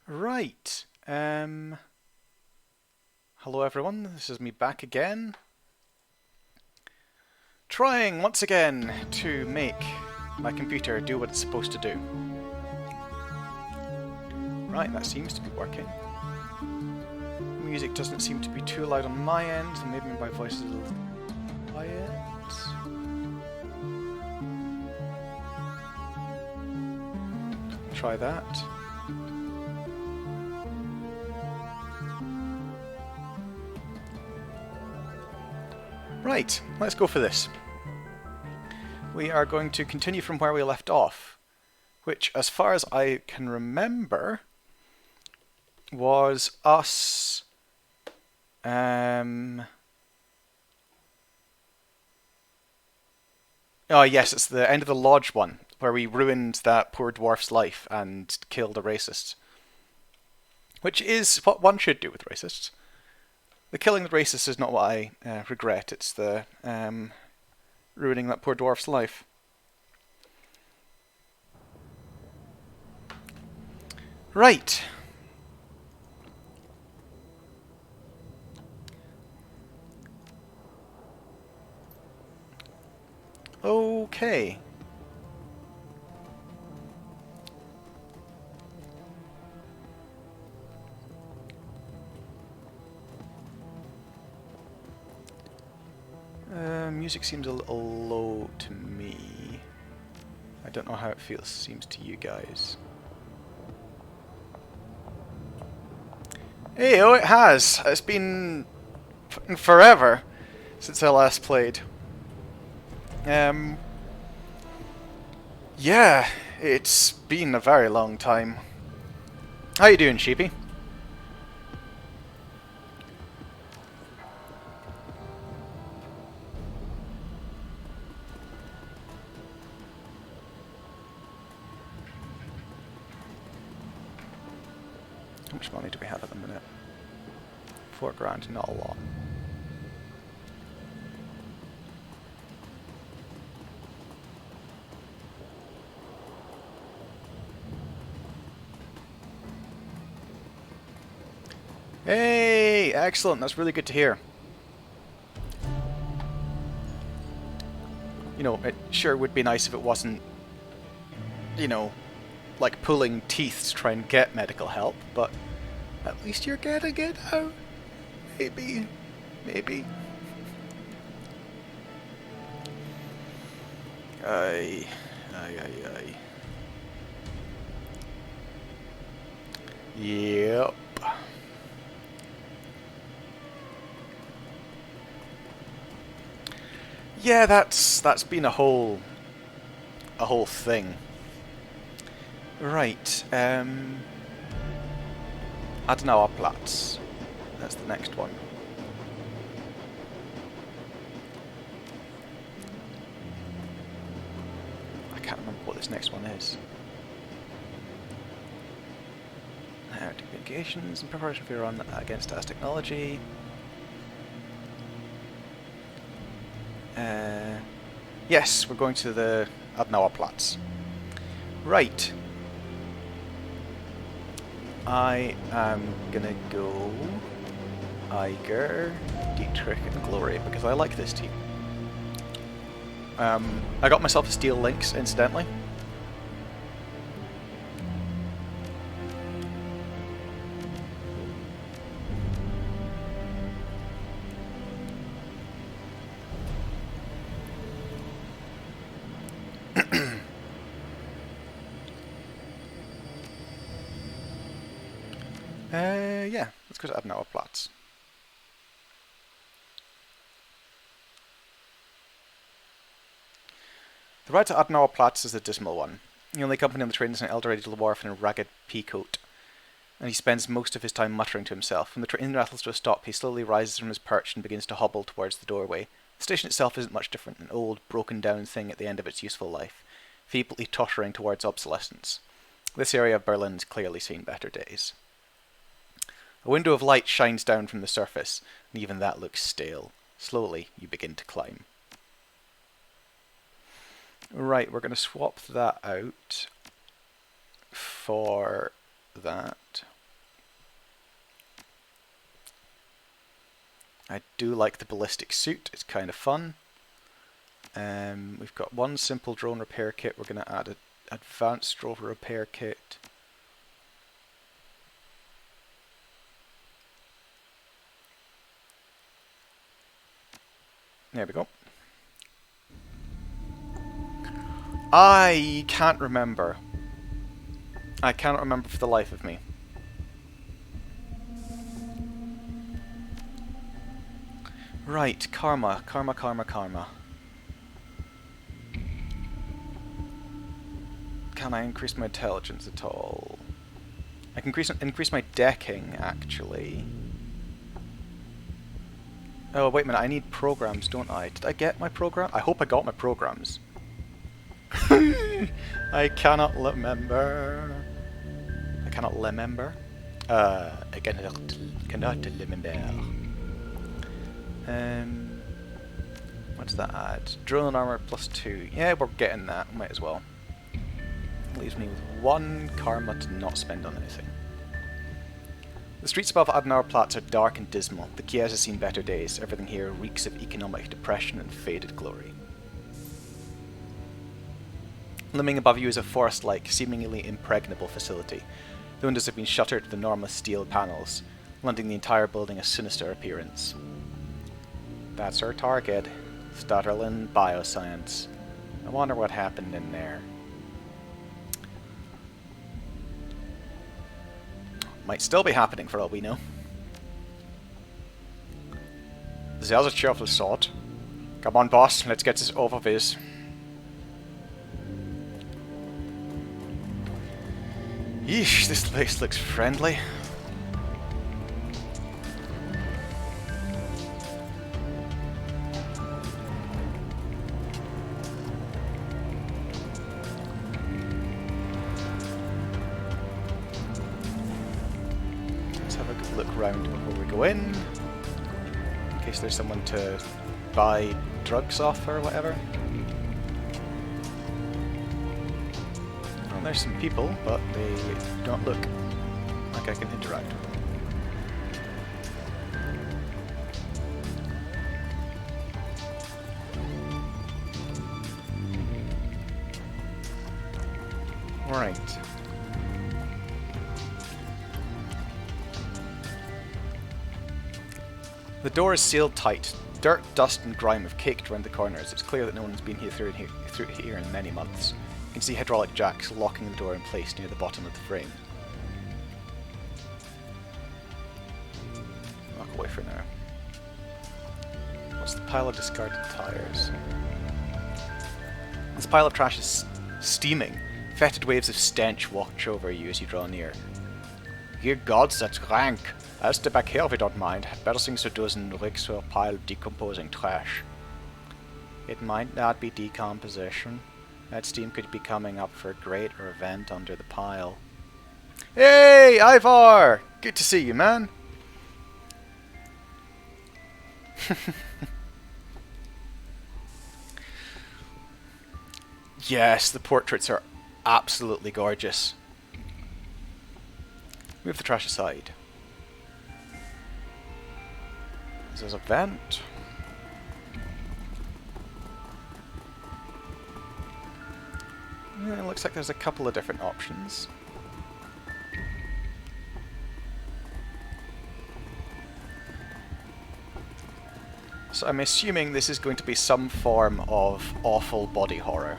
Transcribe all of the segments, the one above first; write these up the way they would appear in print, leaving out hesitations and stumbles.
Right. Hello everyone, this is me back again. Trying once again to make my computer do what it's supposed to do. Right, that seems to be working. Music doesn't seem to be too loud on my end, and maybe my voice is a little quiet. Try that. Right, let's go for this. We are going to continue from where we left off, which, as far as I can remember, was us... Oh yes, it's the end of the lodge one, where we ruined that poor dwarf's life and killed a racist. Which is what one should do with racists. The killing the racist is not what I regret, it's the ruining that poor dwarf's life. Right. Okay. Music seems a little low to me. I don't know how it seems to you guys. Hey, oh, it has! It's been forever since I last played. Yeah, it's been a very long time. How you doing, Sheepy? How much money do we have at the minute? 4 grand, not a lot. Hey, excellent, that's really good to hear. You know, it sure would be nice if it wasn't, you know, like pulling teeth to try and get medical help, but at least you're getting it out. Maybe. Maybe. Aye. Aye, aye, aye. Yep. Yeah, that's been a whole thing. Right. Adenauer Platz. That's the next one. I can't remember what this next one is. Communications and preparation for your run against as technology. Yes, we're going to the Adenauer Platz. Right. I am gonna go Iger, Dietrich, and Glory because I like this team. I got myself a Steel Lynx, incidentally. Yeah, let's go to Adenauer Platz. The ride to Adenauer Platz is a dismal one. The only company on the train is an elderly dwarf in a ragged peacoat, and he spends most of his time muttering to himself. When the train rattles to a stop, he slowly rises from his perch and begins to hobble towards the doorway. The station itself isn't much different, an old, broken-down thing at the end of its useful life, feebly tottering towards obsolescence. This area of Berlin's clearly seen better days. A window of light shines down from the surface, and even that looks stale. Slowly, you begin to climb. Right, we're going to swap that out for that. I do like the ballistic suit, it's kind of fun. We've got one simple drone repair kit, we're going to add an advanced drone repair kit. There we go. I can't remember. I cannot remember for the life of me. Right, karma. Can I increase my intelligence at all? I can increase my decking, actually. Oh, wait a minute, I need programs, don't I? Did I get my program? I hope I got my programs. I cannot remember. I cannot remember. I cannot remember. What does that add? Drone armor +2. Yeah, we're getting that. Might as well. Leaves me with 1 karma to not spend on anything. The streets above Adenauerplatz are dark and dismal. The Chiesa has seen better days. Everything here reeks of economic depression and faded glory. Looming above you is a forest-like, seemingly impregnable facility. The windows have been shuttered with enormous steel panels, lending the entire building a sinister appearance. That's our target. Shadowrun Bioscience. I wonder what happened in there. Might still be happening for all we know. There's a cheerful sort. Come on, boss, let's get this over with. Yeesh, this place looks friendly. Let's have a good look around before we go in case there's someone to buy drugs off or whatever. Well, there's some people, but they don't look like I can interact with them. Right. The door is sealed tight. Dirt, dust and grime have caked around the corners. It's clear that no one's been through here in many months. You can see hydraulic jacks locking the door in place near the bottom of the frame. Walk away for now. What's the pile of discarded tires? This pile of trash is steaming. Fetid waves of stench wash over you as you draw near. Ye gods, that's rank! I'll step back here if you don't mind. Better things to do than rigs to a pile of decomposing trash. It might not be decomposition. That steam could be coming up for a grate or a vent under the pile. Hey, Ivar! Good to see you, man! Yes, the portraits are absolutely gorgeous. Move the trash aside. There's a vent. Yeah, it looks like there's a couple of different options. So I'm assuming this is going to be some form of awful body horror.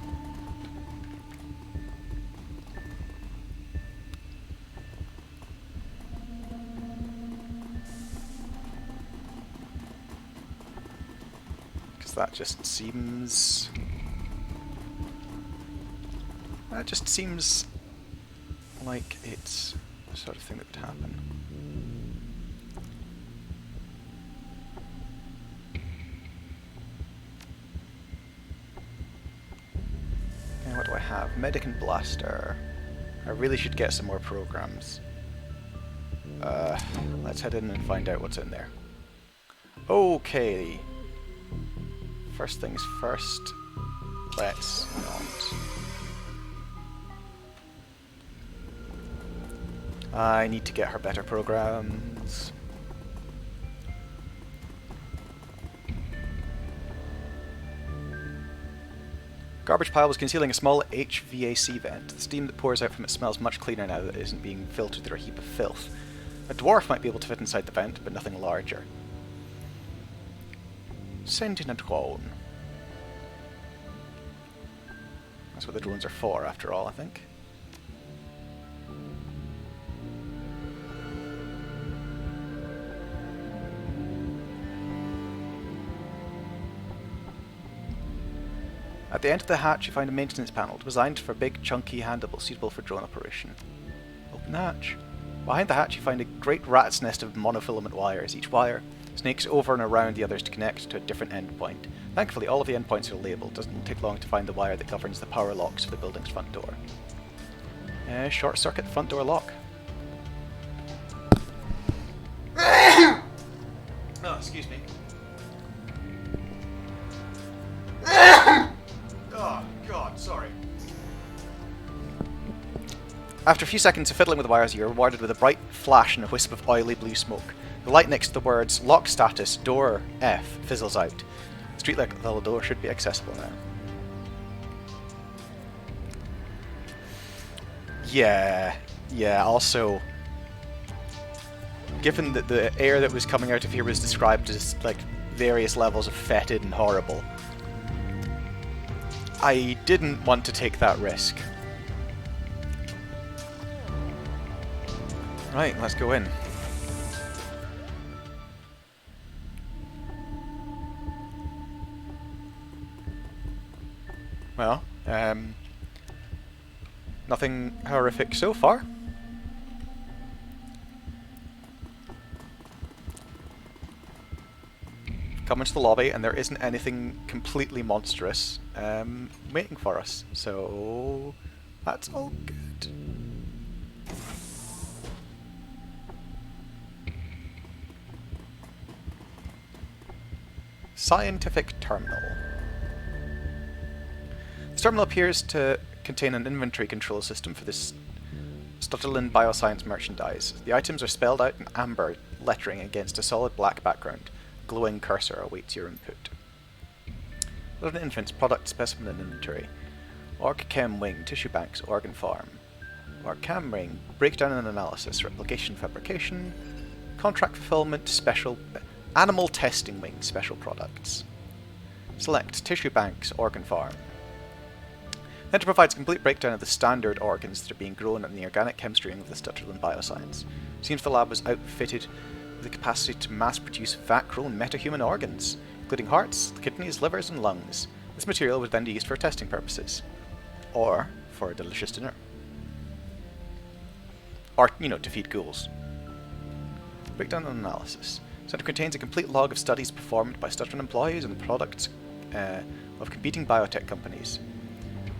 That just seems... That just seems like it's the sort of thing that would happen. And what do I have? Medic and Blaster. I really should get some more programs. Let's head in and find out what's in there. Okay. First things first, let's not. I need to get her better programs. Garbage pile was concealing a small HVAC vent. The steam that pours out from it smells much cleaner now that it isn't being filtered through a heap of filth. A dwarf might be able to fit inside the vent, but nothing larger. Sending a drone. That's what the drones are for, after all, I think. At the end of the hatch, you find a maintenance panel designed for big, chunky handles suitable for drone operation. Open the hatch. Behind the hatch, you find a great rat's nest of monofilament wires. Each wire snakes over and around the others to connect to a different endpoint. Thankfully, all of the endpoints are labelled. It doesn't take long to find the wire that governs the power locks for the building's front door. Short circuit front door lock. Oh, excuse me. Oh, God, sorry. After a few seconds of fiddling with the wires, you're rewarded with a bright flash and a wisp of oily blue smoke. The light next to the words lock status door F fizzles out. The street level door should be accessible now. Yeah, also, given that the air that was coming out of here was described as like various levels of fetid and horrible, I didn't want to take that risk. Right, let's go in. Well, nothing horrific so far. Come into the lobby and there isn't anything completely monstrous waiting for us, so that's all good. Scientific terminal. This terminal appears to contain an inventory control system for this Stutterland bioscience merchandise. The items are spelled out in amber lettering against a solid black background. A glowing cursor awaits your input. An infant's product specimen and inventory. Orc Chem Wing, Tissue Banks, Organ Farm. Orc Chem Ring, Breakdown and Analysis, Replication Fabrication, Contract Fulfillment, Special... Animal Testing Wing, Special Products. Select Tissue Banks, Organ Farm. Center provides a complete breakdown of the standard organs that are being grown in the organic chemistry of the Stutterland bioscience. Seems the lab was outfitted with the capacity to mass-produce vat-grown metahuman organs, including hearts, kidneys, livers, and lungs. This material would then be used for testing purposes. Or for a delicious dinner. Or, to feed ghouls. Breakdown and analysis. Center contains a complete log of studies performed by Stutterland employees on the products of competing biotech companies.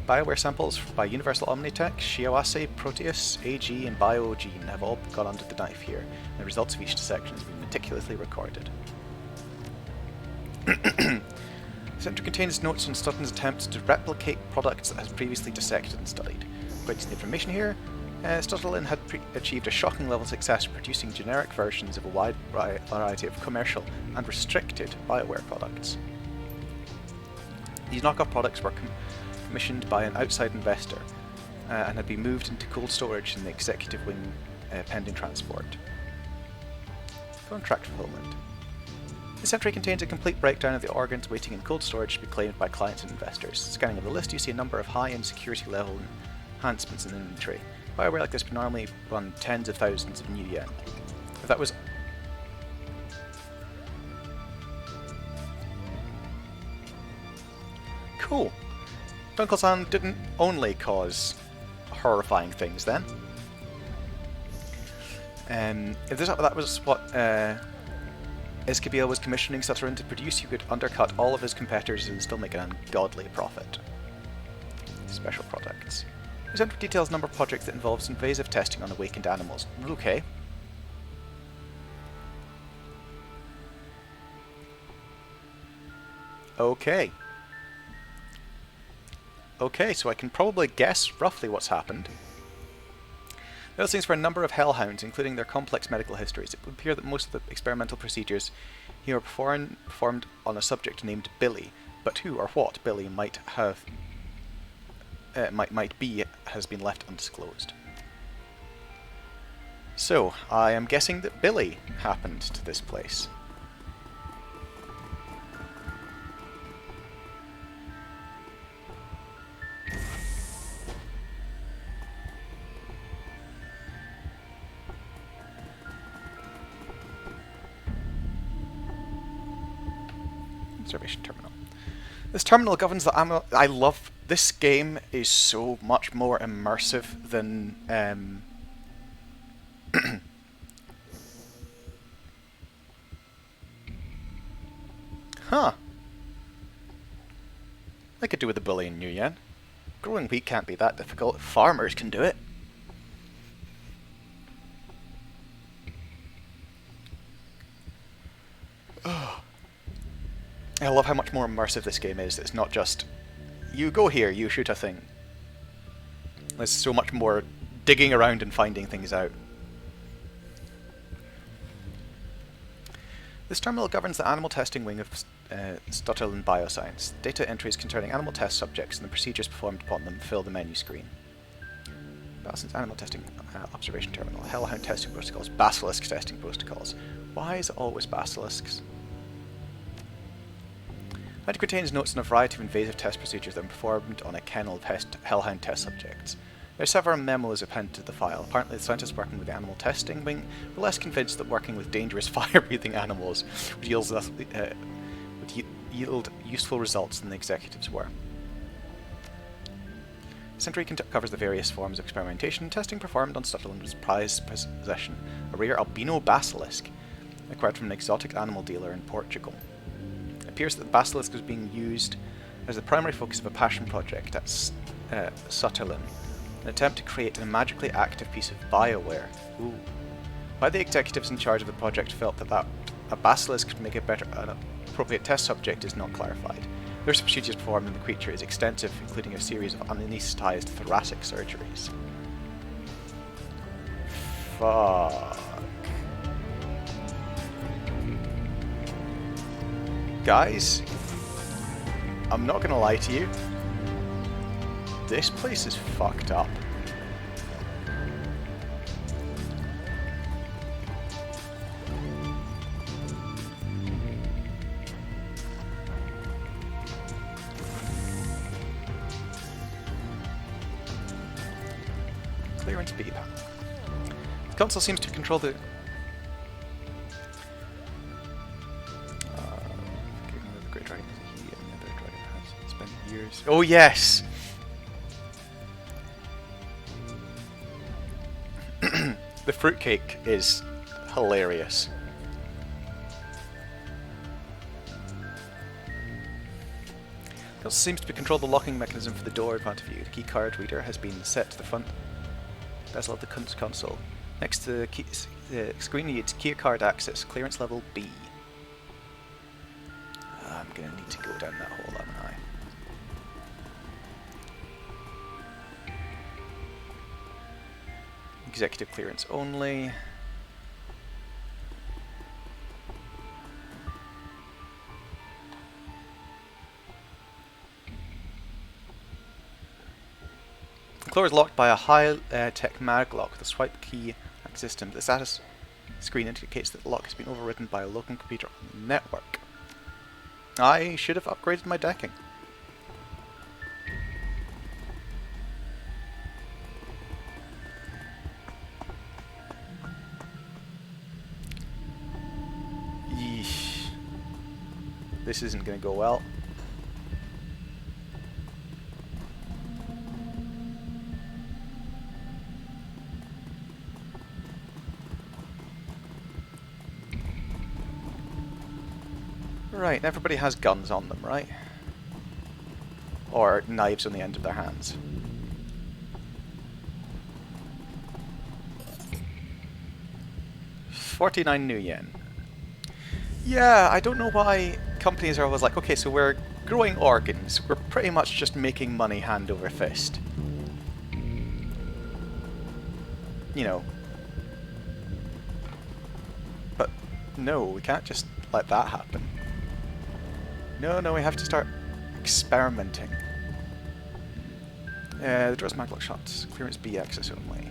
Bioware samples by Universal Omnitech, Shiawase, Proteus, AG, and BioGene have all gone under the knife here, and the results of each dissection has been meticulously recorded. The center contains notes on Stutterland's attempts to replicate products that has previously dissected and studied. According to the information here, Stutterland had achieved a shocking level of success producing generic versions of a wide variety of commercial and restricted Bioware products. These knockoff products were commissioned by an outside investor and had been moved into cold storage in the executive wing pending transport. Contract fulfillment. This entry contains a complete breakdown of the organs waiting in cold storage to be claimed by clients and investors. Scanning of the list, you see a number of high-end security level enhancements in the inventory. Bioware like this would normally run tens of thousands of new yen. If that was... Cool. Dunkelsan didn't only cause horrifying things then. If that was what Escabiel was commissioning Stutterland to produce, he could undercut all of his competitors and still make an ungodly profit. Special products. This entry details a number of projects that involves invasive testing on awakened animals. Okay. Okay, so I can probably guess roughly what's happened. Those things for a number of hellhounds, including their complex medical histories. It would appear that most of the experimental procedures here are performed on a subject named Billy, but who or what Billy might have might be has been left undisclosed. So, I am guessing that Billy happened to this place. Observation terminal. This terminal governs the ammo. I love this game. Is so much more immersive than huh. I could do with a bully in New Yen. Growing wheat can't be that difficult. Farmers can do it. I love how much more immersive this game is. It's not just, you go here, you shoot a thing. There's so much more digging around and finding things out. This terminal governs the animal testing wing of Shadowrun Bioscience. Data entries concerning animal test subjects and the procedures performed upon them fill the menu screen. Bioscience animal testing observation terminal. Hellhound testing protocols. Basilisk testing protocols. Why is it always basilisks? It contains notes on a variety of invasive test procedures that are performed on a kennel of hellhound test subjects. There are several memos appended to the file. Apparently the scientists working with the animal testing wing were less convinced that working with dangerous fire-breathing animals would yield useful results than the executives were. This entry covers the various forms of experimentation and testing performed on Shadowrun's prized possession, a rare albino basilisk, acquired from an exotic animal dealer in Portugal. It appears that the basilisk was being used as the primary focus of a passion project at Shadowrun, an attempt to create a magically active piece of bioware. Ooh. Why the executives in charge of the project felt that a basilisk could make an appropriate test subject is not clarified. The procedures performed in the creature is extensive, including a series of anaesthetized thoracic surgeries. Fuck. Guys, I'm not gonna lie to you. This place is fucked up. Clearance B panel. The console seems to control the Great Dragon is he and the other dragon has spent years. Oh yes! The fruitcake is hilarious. It also seems to control the locking mechanism for the door in front of you. The keycard reader has been set to the front bezel of the console. Next to the screen needs keycard access, clearance level B. I'm going to need to go down that hole, haven't I? Executive clearance only. The floor is locked by a high-tech mag lock. The swipe key system. The status screen indicates that the lock has been overridden by a local computer on the network. I should have upgraded my decking. Yeesh. This isn't going to go well. Right, everybody has guns on them, right? Or knives on the end of their hands. $49 new yen. Yeah, I don't know why companies are always like, okay, so we're growing organs. We're pretty much just making money hand over fist. You know. But no, we can't just let that happen. No, we have to start experimenting. The door's maglock shots. Clearance B access only.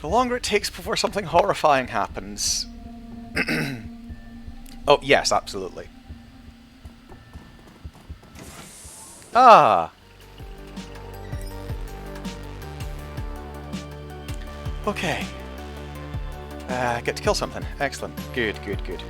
The longer it takes before something horrifying happens. Oh, yes, absolutely. Ah! Okay. Get to kill something. Excellent. Good, good, good.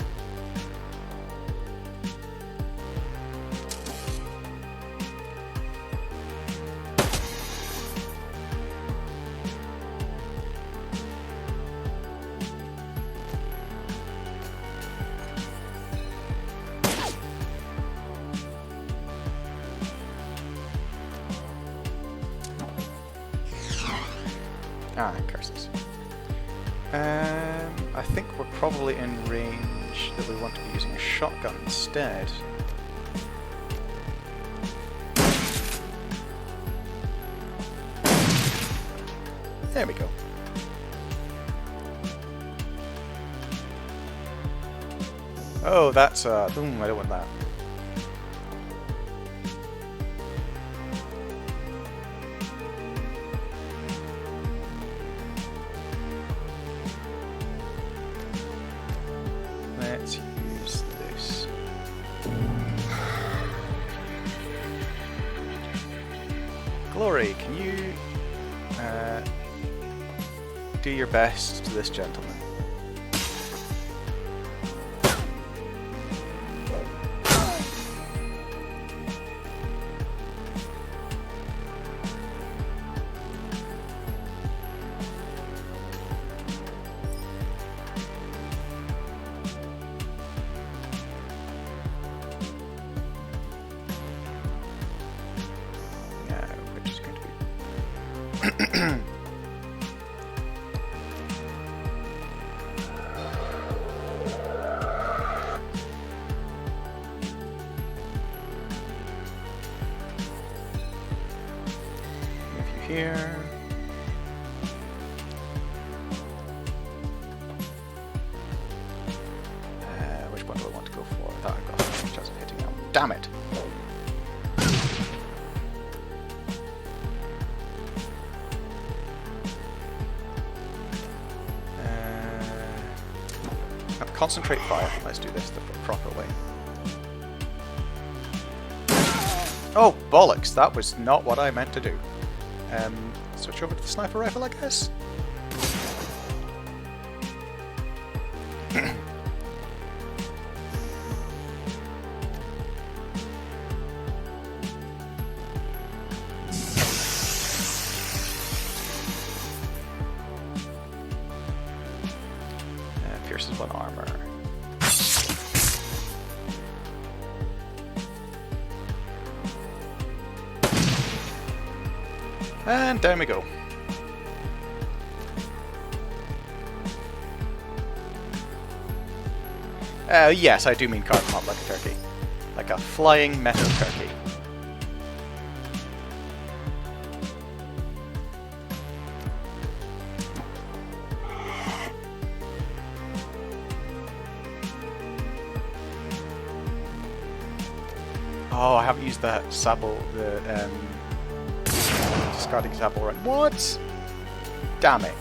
Ah, curses. I think we're probably in range that we want to be using a shotgun instead. There we go. Oh, that's I don't want that. Let's use this. Glory, can you do your best to this gentleman? Here. Which one do I want to go for? I thought I got a chance of hitting him. Damn it! Concentrate fire. Let's do this the proper way. Oh, bollocks! That was not what I meant to do. Switch over to the sniper rifle, I guess. Pierces one armor. And down we go. Yes, I do mean carve him up like a turkey. Like a flying metal turkey. Oh, I haven't used that sabble, discarding sabble right. What? Damn it.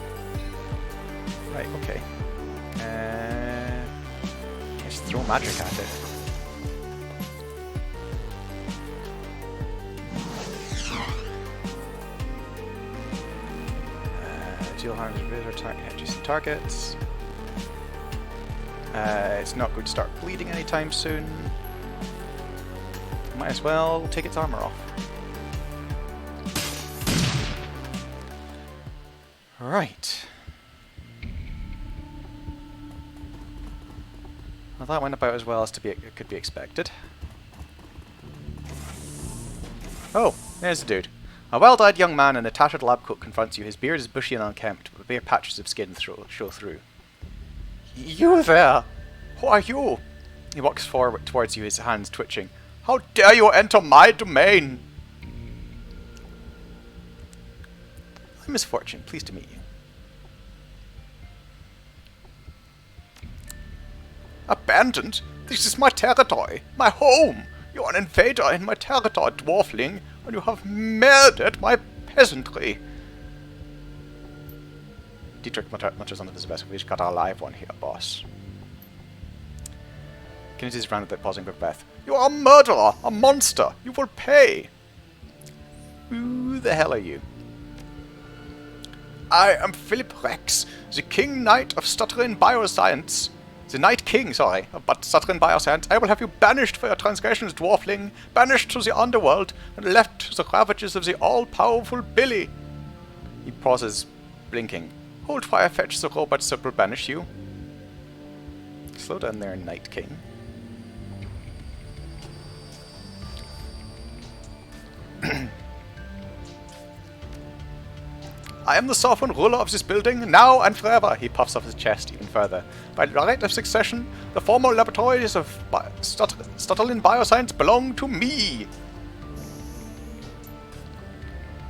Right, okay. Let's throw magic at it. Deal harm to visitor attack adjacent targets. It's not going to start bleeding anytime soon. Might as well take its armor off. Right. Well, that went about as well as could be expected. Oh, there's a dude. A well-dyed young man in a tattered lab coat confronts you. His beard is bushy and unkempt, but bare patches of skin show through. You there! Who are you? He walks forward towards you, his hands twitching. How dare you enter my domain? My misfortune, pleased to meet you. Abandoned? This is my territory, my home. You are an invader in my territory, dwarfling, and you have murdered my peasantry. Dietrich mutters under his breath. We've got a live one here, boss. Kennedy round without pausing for breath. You are a murderer, a monster. You will pay. Who the hell are you? I am Philip Rex, the King Knight of Stuttering Bioscience. The Knight King, sorry, but Stuttering Bioscience. I will have you banished for your transgressions, dwarfling, banished to the underworld, and left to the ravages of the all-powerful Billy. He pauses, blinking. Hold fire, fetch the robots that will banish you. Slow down there, Knight King. I am the sovereign ruler of this building, now and forever. He puffs off his chest even further. By right of succession, the former laboratories of Stuttling Bioscience belong to me.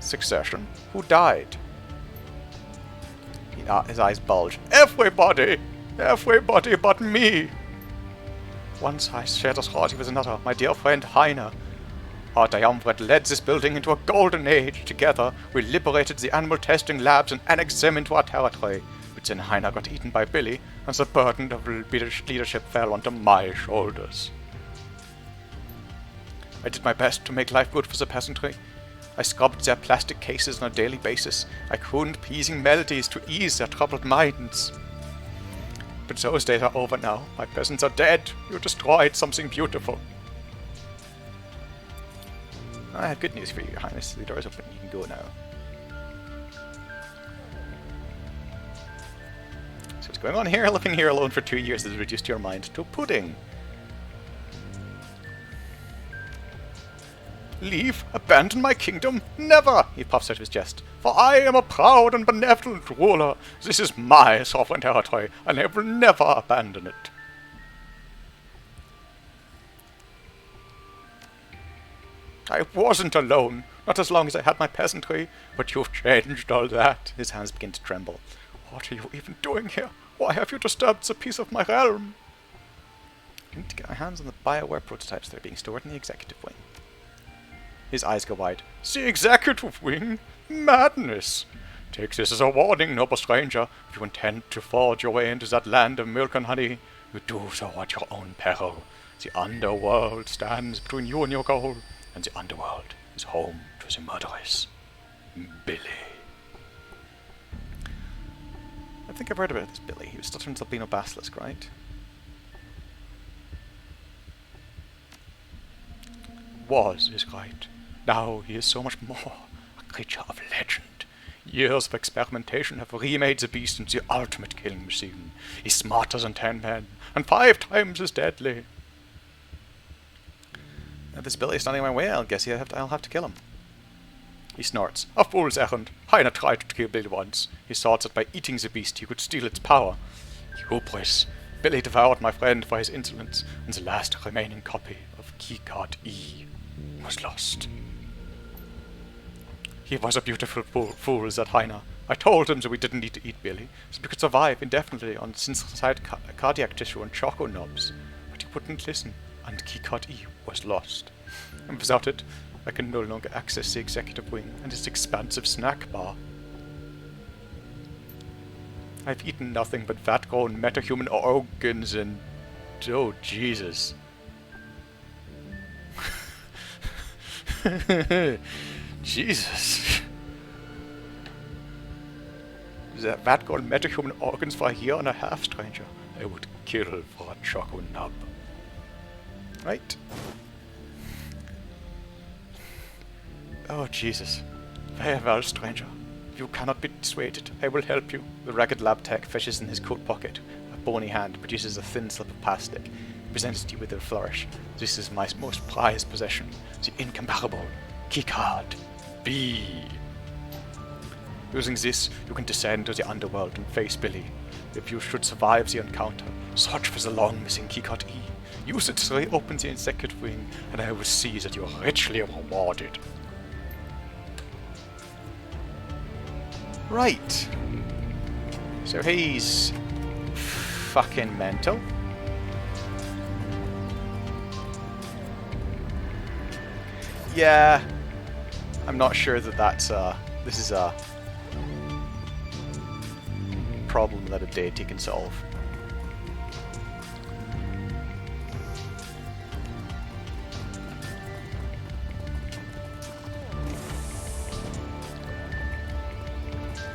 Succession? Who died? His eyes bulge. Everybody! Everybody but me! Once I shared a party with another, my dear friend Heine. Our triumvirate led this building into a golden age. Together, we liberated the animal testing labs and annexed them into our territory. But then Heine got eaten by Billy, and the burden of leadership fell onto my shoulders. I did my best to make life good for the peasantry. I scrubbed their plastic cases on a daily basis. I crooned pleasing melodies to ease their troubled minds. But those days are over now. My peasants are dead. You destroyed something beautiful. I have good news for you, Your Highness. The door is open. You can go now. So what's going on here? Living here alone for 2 years has reduced your mind to pudding. Leave? Abandon my kingdom? Never! He puffs out of his chest. For I am a proud and benevolent ruler. This is my sovereign territory, and I will never abandon it. I wasn't alone, not as long as I had my peasantry, but you've changed all that. His hands begin to tremble. What are you even doing here? Why have you disturbed the peace of my realm? I need to get my hands on the Bioware prototypes that are being stored in the executive wing. His eyes go wide. The executive wing? Madness! Take this as a warning, noble stranger. If you intend to forge your way into that land of milk and honey, you do so at your own peril. The underworld stands between you and your goal, and the underworld is home to the murderess, Billy. I think I've heard about this Billy. He was stuttering Albino Basilisk, right? Was is right. Now he is so much more, a creature of legend. Years of experimentation have remade the beast into the ultimate killing machine. He's smarter than 10 men, and 5 times as deadly. If this Billy is standing in my way, I guess I'll have to kill him. He snorts. A fool's errand. Heine tried to kill Billy once. He thought that by eating the beast he could steal its power. Hubris. Billy devoured my friend for his insolence, and the last remaining copy of Keycard E was lost. He was a beautiful fool, that Heine. I told him that we didn't need to eat Billy, so we could survive indefinitely on synthesized cardiac tissue and choco-nibs. But he wouldn't listen, and Keycard E was lost. And without it, I can no longer access the executive wing and its expansive snack bar. I've eaten nothing but fat-grown metahuman organs and... oh, Jesus. Jesus. The fat-grown metahuman organs for a year and a half, stranger. I would kill for a choco-nib. Right? Oh, Jesus. Very well, stranger. You cannot be dissuaded. I will help you. The ragged lab tech fishes in his coat pocket. A bony hand produces a thin slip of plastic. He presents it to you with a flourish. This is my most prized possession. The incomparable Keycard B. Using this, you can descend to the underworld and face Billy. If you should survive the encounter, search for the long-missing Keycard E. Use it to open the second wing, and I will see that you are richly rewarded. Right. So he's fucking mental. Yeah, I'm not sure that that's this is a problem that a deity can solve.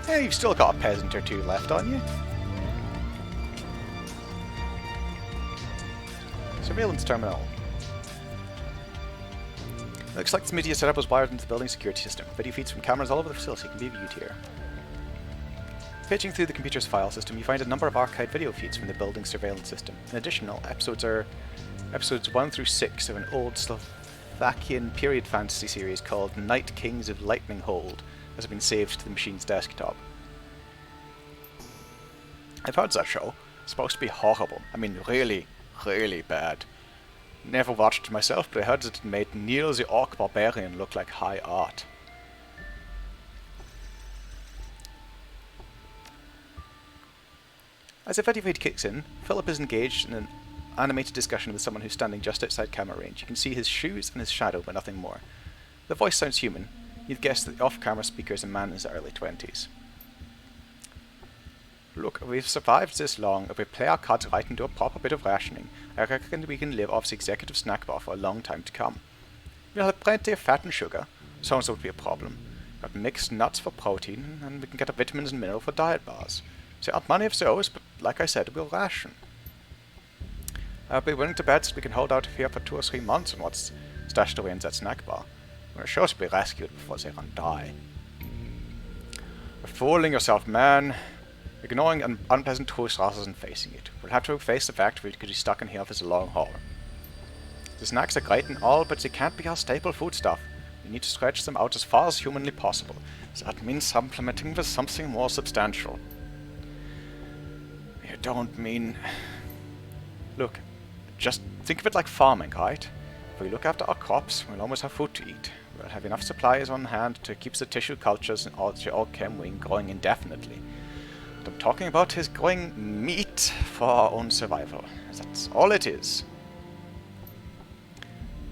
Hey, you've still got a peasant or two left on you. Surveillance terminal. Looks like this media setup was wired into the building security system. Video feeds from cameras all over the facility can be viewed here. Paging through the computer's file system, you find a number of archived video feeds from the building surveillance system. In addition, episodes are episodes 1 through 6 of an old Slovakian period fantasy series called Night Kings of Lightninghold has been saved to the machine's desktop. I've heard that show. It's supposed to be horrible. I mean, really, really bad. Never watched it myself, but I heard that it made Neil the Orc Barbarian look like high art. As the video feed kicks in, Philip is engaged in an animated discussion with someone who's standing just outside camera range. You can see his shoes and his shadow, but nothing more. The voice sounds human. You'd guess that the off-camera speaker is a man in his early 20s. Look, we've survived this long. If we play our cards right and do a proper bit of rationing, I reckon we can live off the executive snack bar for a long time to come. We'll have plenty of fat and sugar, so that would be a problem. Got mixed nuts for protein, and we can get vitamins and minerals for diet bars. There aren't many of those, but like I said, we'll ration. I'll be willing to bet that we can hold out here for 2 or 3 months on what's stashed away in that snack bar. We're sure to be rescued before they run dry. You're fooling yourself, man. Ignoring an unpleasant truth rather than facing it. We'll have to face the fact we could be stuck in here for the long haul. The snacks are great and all, but they can't be our staple foodstuff. We need to stretch them out as far as humanly possible. That means supplementing with something more substantial. You don't mean... Look, just think of it like farming, right? If we look after our crops, we'll always have food to eat. We'll have enough supplies on hand to keep the tissue cultures and all the Orchem wing going indefinitely. But I'm talking about his growing meat for our own survival. That's all it is.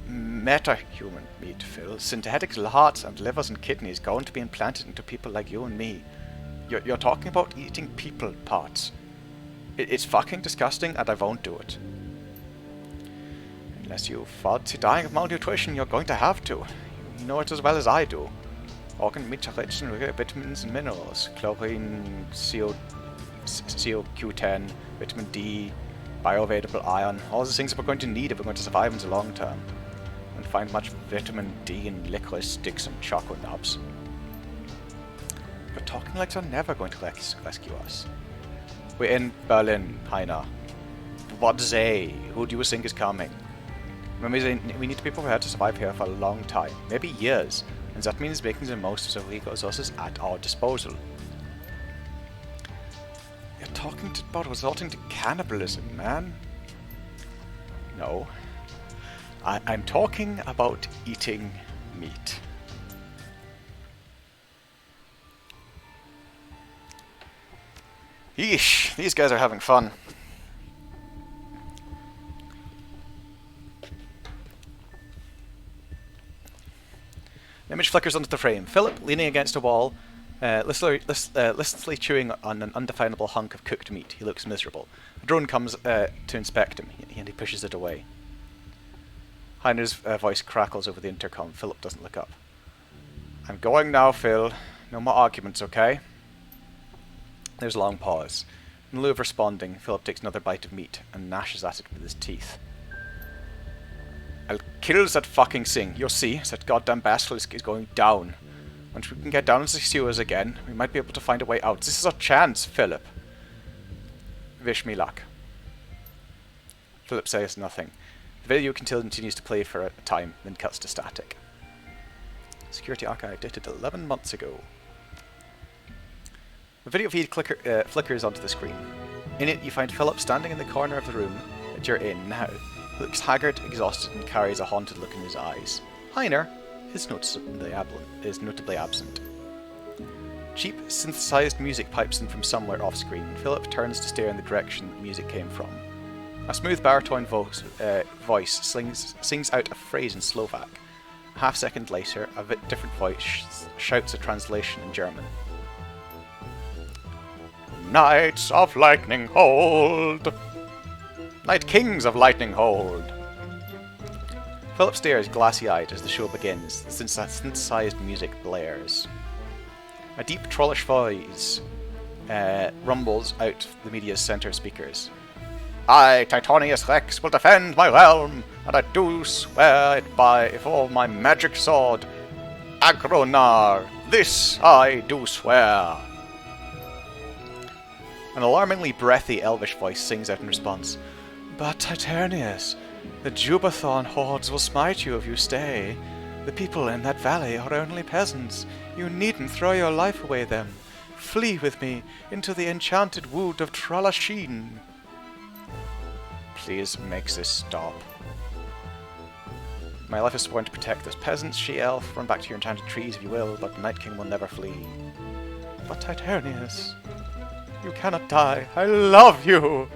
Meta-human meat, Phil. Synthetic hearts and livers and kidneys going to be implanted into people like you and me. You're talking about eating people parts. It's fucking disgusting and I won't do it. Unless you fancy dying of malnutrition, you're going to have to. You know it as well as I do. Organ meat are rich in vitamins and minerals. Chlorine, CoQ10, vitamin D, bioavailable iron. All the things that we're going to need if we're going to survive in the long term. And find much vitamin D in licorice sticks and choco-nibs. You're talking like they're never going to rescue us. We're in Berlin, Heiner. What they? Who do you think is coming? Remember, we need to be prepared to survive here for a long time, maybe years, and that means making the most of the resources at our disposal. You're talking about resorting to cannibalism, man. No. I'm talking about eating meat. Yeesh, these guys are having fun. The image flickers onto the frame. Philip, leaning against a wall, listlessly chewing on an undefinable hunk of cooked meat. He looks miserable. A drone comes to inspect him, and he pushes it away. Heiner's voice crackles over the intercom. Philip doesn't look up. I'm going now, Phil. No more arguments, okay? There's a long pause. In lieu of responding, Philip takes another bite of meat and gnashes at it with his teeth. I'll kill that fucking thing. You'll see, that goddamn basilisk is going down. Once we can get down into the sewers again, we might be able to find a way out. This is our chance, Philip. Wish me luck. Philip says nothing. The video continues to play for a time, then cuts to static. Security archive dated 11 months ago. The video feed flickers onto the screen. In it, you find Philip standing in the corner of the room that you're in now. He looks haggard, exhausted, and carries a haunted look in his eyes. Heiner is notably absent. Cheap, synthesized music pipes in from somewhere off-screen, and Philip turns to stare in the direction the music came from. A smooth baritone voice sings out a phrase in Slovak. A half-second later, a bit different voice shouts a translation in German. Knights of Lightninghold! Night Kings of Lightninghold! Philip stares glassy-eyed as the show begins, the synthesized music blares. A deep trollish voice rumbles out the media's centre speakers. I, Titonius Rex, will defend my realm, and I do swear it by all my magic sword. Agronar, this I do swear. An alarmingly breathy elvish voice sings out in response. But Titonius, the Jubathon Hordes will smite you if you stay. The people in that valley are only peasants. You needn't throw your life away them. Flee with me into the enchanted wood of Tralashin. Please make this stop. My life is sworn to protect those peasants, she-elf. Run back to your enchanted trees if you will, but the Night King will never flee. But Titonius, you cannot die. I love you!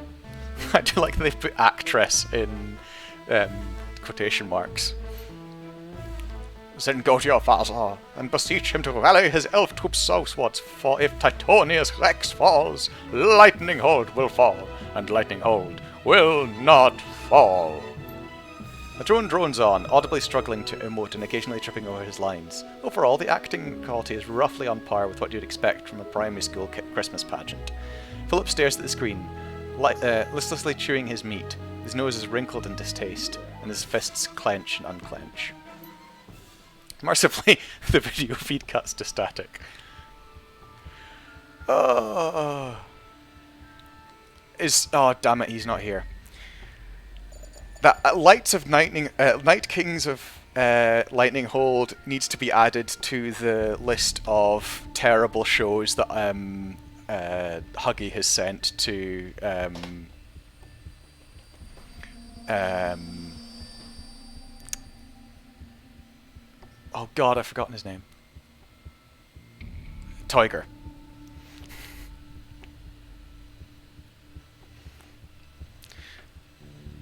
I do like that they've put actress in quotation marks. Then go to your father and beseech him to rally his elf troops southwards, for if Titonius Rex falls, Lightninghold will fall, and Lightninghold will not fall. The drone drones on, audibly struggling to emote and occasionally tripping over his lines. Overall, the acting quality is roughly on par with what you'd expect from a primary school Christmas pageant. Philip stares at the screen, listlessly chewing his meat. His nose is wrinkled in distaste, and his fists clench and unclench. Mercifully, the video feed cuts to static. Oh, damn it, he's not here. That Night Kings of Lightninghold needs to be added to the list of terrible shows that Huggy has sent to oh god, I've forgotten his name. Tiger.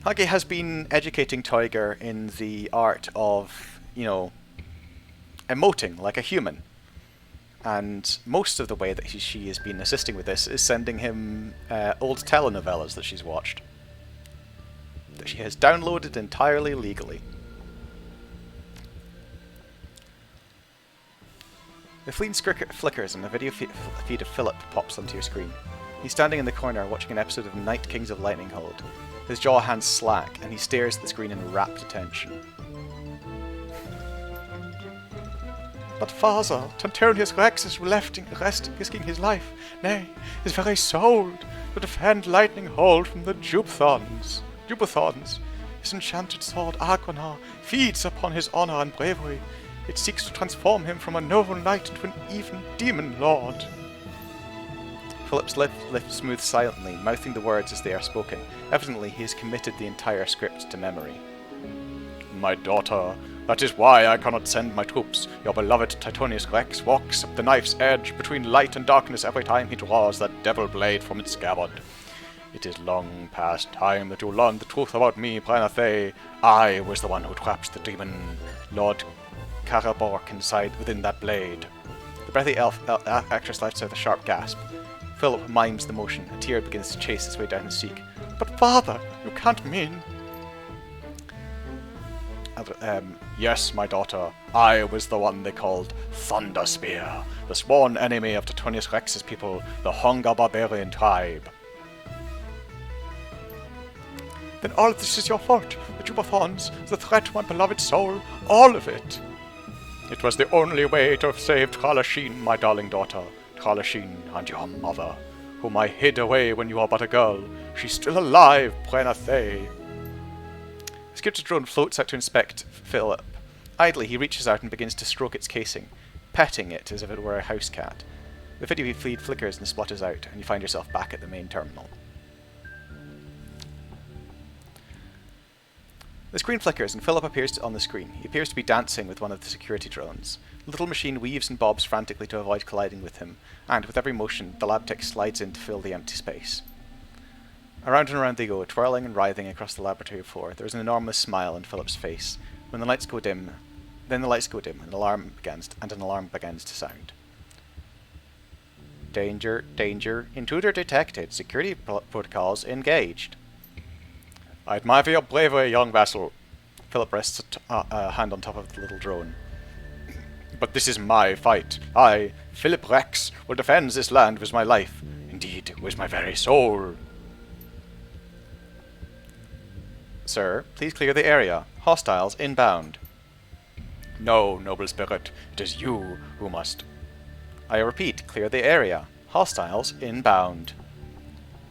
Huggy has been educating Tiger in the art of, emoting like a human. And most of the way that she has been assisting with this is sending him old telenovelas that she's watched. That she has downloaded entirely legally. The fleeting flickers and the video feed of Philip pops onto your screen. He's standing in the corner watching an episode of Night Kings of Lightninghold. His jaw hands slack and he stares at the screen in rapt attention. But father, Titonius Rex is risking his life, nay, his very soul, to defend Lightninghold from the Jubathons. His enchanted sword, Agronar, feeds upon his honor and bravery. It seeks to transform him from a noble knight into an even demon lord. Philip's lips move silently, mouthing the words as they are spoken. Evidently, he has committed the entire script to memory. My daughter, that is why I cannot send my troops. Your beloved Titonius Rex walks up the knife's edge between light and darkness every time he draws that devil blade from its scabbard. It is long past time that you learn the truth about me, Brenathe. I was the one who trapped the demon Lord Karabork within that blade. The breathy actress lets out a sharp gasp. Philip mimes the motion. A tear begins to chase its way down his cheek. But father, you can't mean... Yes, my daughter. I was the one they called Thunder Spear, the sworn enemy of Titonius Rex's people, the Honga barbarian tribe. Then all of this is your fault. The Jubathons, the threat to my beloved soul, all of it. It was the only way to have saved Tralashin, my darling daughter. Tralashin and your mother, whom I hid away when you were but a girl. She's still alive, Brenathe. The scripted drone floats out to inspect Philip. Idly, he reaches out and begins to stroke its casing, petting it as if it were a house cat. The video feed flickers and splutters out, and you find yourself back at the main terminal. The screen flickers and Philip appears on the screen. He appears to be dancing with one of the security drones. The little machine weaves and bobs frantically to avoid colliding with him, and with every motion, the lab tech slides in to fill the empty space. Around and around they go, twirling and writhing across the laboratory floor. There is an enormous smile on Philip's face. When the lights go dim, and an alarm begins to sound. Danger, danger, intruder detected, security protocols engaged. I admire your bravery, young vassal. Philip rests a hand on top of the little drone. But this is my fight. I, Philip Rex, will defend this land with my life. Indeed, with my very soul. Sir, please clear the area. Hostiles inbound. No, noble spirit. It is you who must. I repeat, clear the area. Hostiles inbound.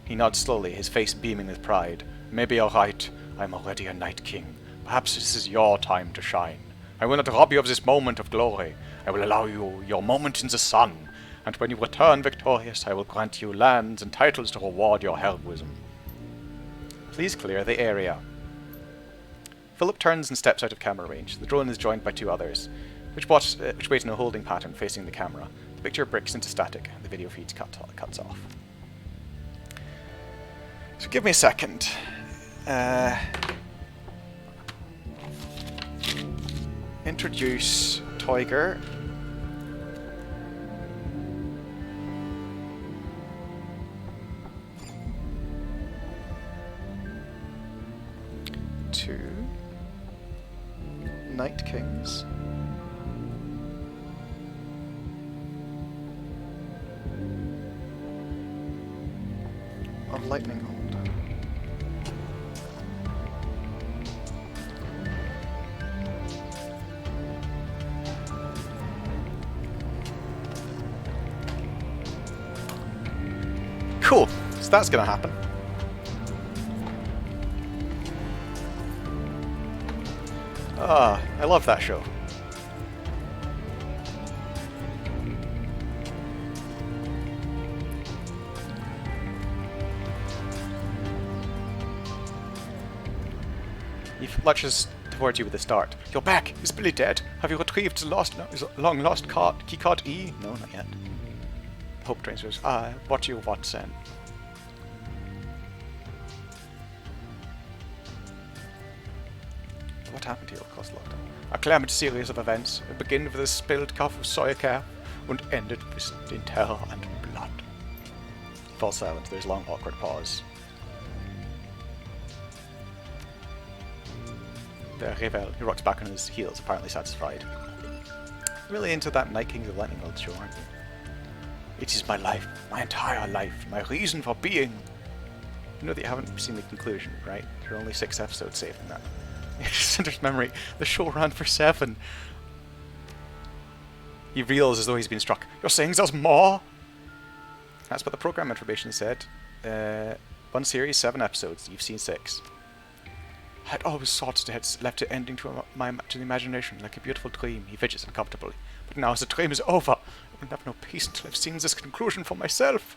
He nods slowly, his face beaming with pride. Maybe you're right. I'm already a Night King. Perhaps this is your time to shine. I will not rob you of this moment of glory. I will allow you your moment in the sun. And when you return victorious, I will grant you lands and titles to reward your heroism. Please clear the area. Philip turns and steps out of camera range. The drone is joined by two others, which wait in a holding pattern facing the camera. The picture breaks into static, and the video feed cuts off. So give me a second. Introduce Tiger. To Night Kings. Of Lightninghold. Cool, so that's gonna happen. Ah, I love that show. He lurches towards you with a start. You're back! Is Billy dead? Have you retrieved his long-lost keycard E? No, not yet. Hope transfers. What you want, Sen? What happened here, Cost Lockdown? A climate series of events. It began with a spilled cup of soy calf and ended in terror and blood. Falls silent. There's a long, awkward pause. The Revel, he rocks back on his heels, apparently satisfied. Really into that Night Kings of Lightninghold show, aren't you? It is my life, my entire life, my reason for being. You know that you haven't seen the conclusion, right? There are only 6 episodes saved in that. Cinder's memory, the show ran for 7. He reels as though he's been struck. You're saying there's more? That's what the program information said. 1 series, 7 episodes. You've seen 6. I had always thought they had left it ending to the imagination, like a beautiful dream. He fidgets uncomfortably. But now as the dream is over, I will have no peace until I've seen this conclusion for myself.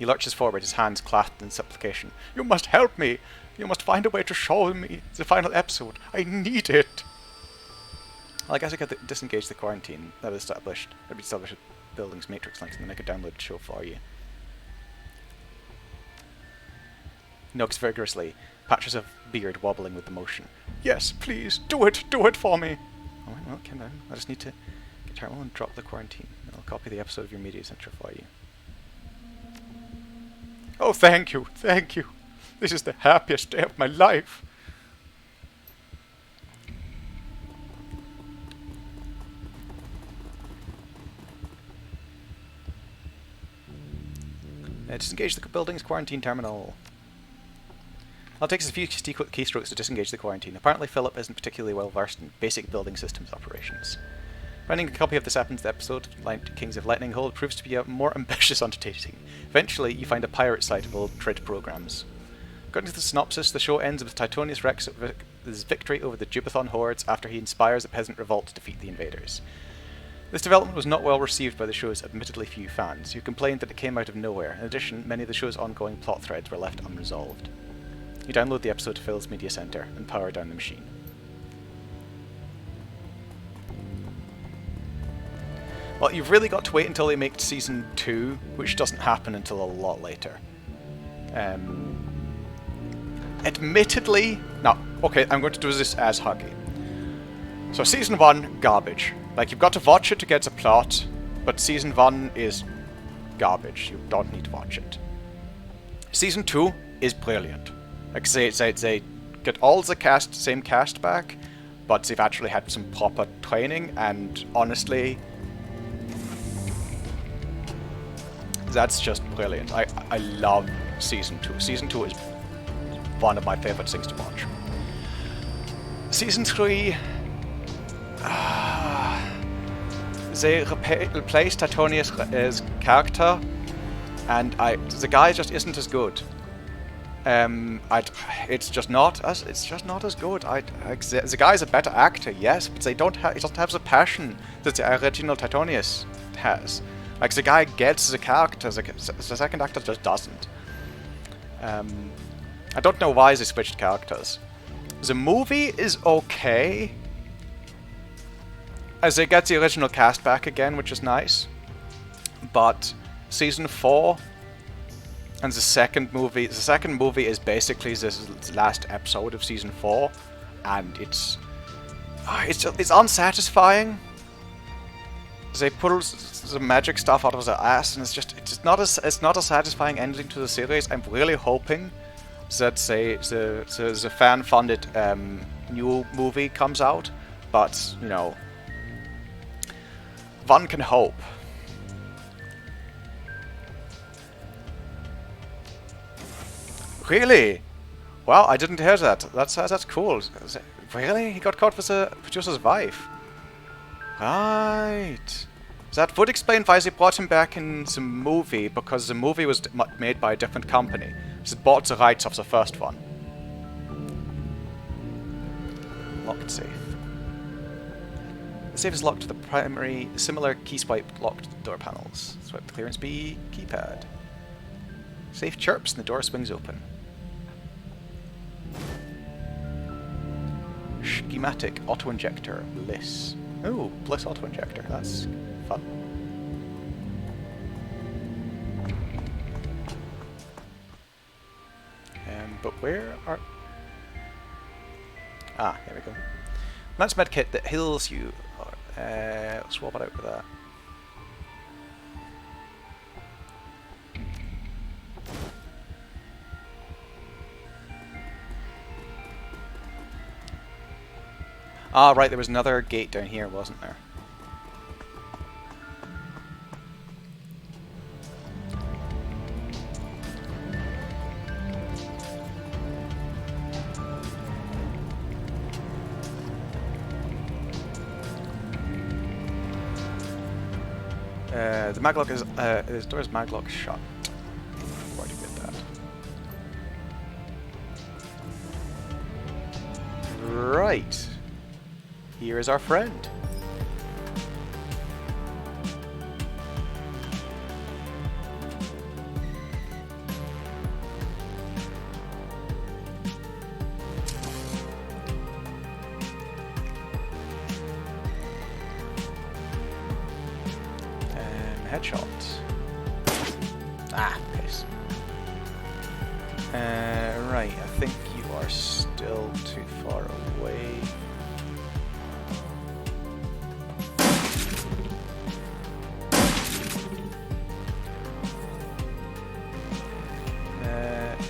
He lurches forward, his hands clasped in supplication. You must help me! You must find a way to show me the final episode. I need it! Well, I guess I could disengage the quarantine that is established. Maybe establish a building's matrix links and then I could download the show for you. He knocks vigorously, patches of beard wobbling with the motion. Yes, please, do it for me! Alright, well, calm down. I just need to get terminal and drop the quarantine. And I'll copy the episode of your media center for you. Oh, thank you, thank you. This is the happiest day of my life. Disengage the building's quarantine terminal. I'll take us a few keystrokes to disengage the quarantine. Apparently Philip isn't particularly well versed in basic building systems operations. Finding a copy of this episode, Kings of Lightninghold, proves to be a more ambitious undertaking. Eventually, you find a pirate site of old Trid programs. According to the synopsis, the show ends with Titonius Rex's victory over the Jubathon Hordes after he inspires a peasant revolt to defeat the invaders. This development was not well received by the show's admittedly few fans, who complained that it came out of nowhere. In addition, many of the show's ongoing plot threads were left unresolved. You download the episode to Phil's Media Center and power down the machine. Well, you've really got to wait until they make Season 2, which doesn't happen until a lot later. Admittedly... No, okay, I'm going to do this as Huggy. So Season 1, garbage. Like, you've got to watch it to get the plot, but Season 1 is garbage. You don't need to watch it. Season 2 is brilliant. Like, they get all the same cast back, but they've actually had some proper training, and honestly, that's just brilliant. I love Season 2. Season 2 is one of my favorite things to watch. Season 3... they replaced Titonia's character, and the guy just isn't as good. It's just not as good. The guy's a better actor, yes, but he doesn't have the passion that the original Titonius has. Like, the guy gets the character, the second actor just doesn't. I don't know why they switched characters. The movie is okay, as they get the original cast back again, which is nice. But Season 4 and the second movie is basically this last episode of Season 4, and it's unsatisfying. They pull the magic stuff out of their ass, and it's not a satisfying ending to the series. I'm really hoping that the fan-funded new movie comes out, but you know, one can hope. Really? Wow, I didn't hear that. That's cool. Really? He got caught with the producer's wife. Right. That would explain why they brought him back in the movie, because the movie was made by a different company. They bought the rights of the first one. Locked safe. The safe is locked to the primary, similar key swipe locked door panels. Swipe the clearance B keypad. Safe chirps and the door swings open. Schematic auto-injector Bliss. Ooh, Bliss auto-injector. That's fun. But where are... Ah, here we go. Lance medkit that heals you. Swap it out with that. Ah, right, there was another gate down here, wasn't there? The maglock is, this door is maglock shut. Where do you get that? Right. Here is our friend. Headshots. Ah, piss. Right, I think you are still too far away.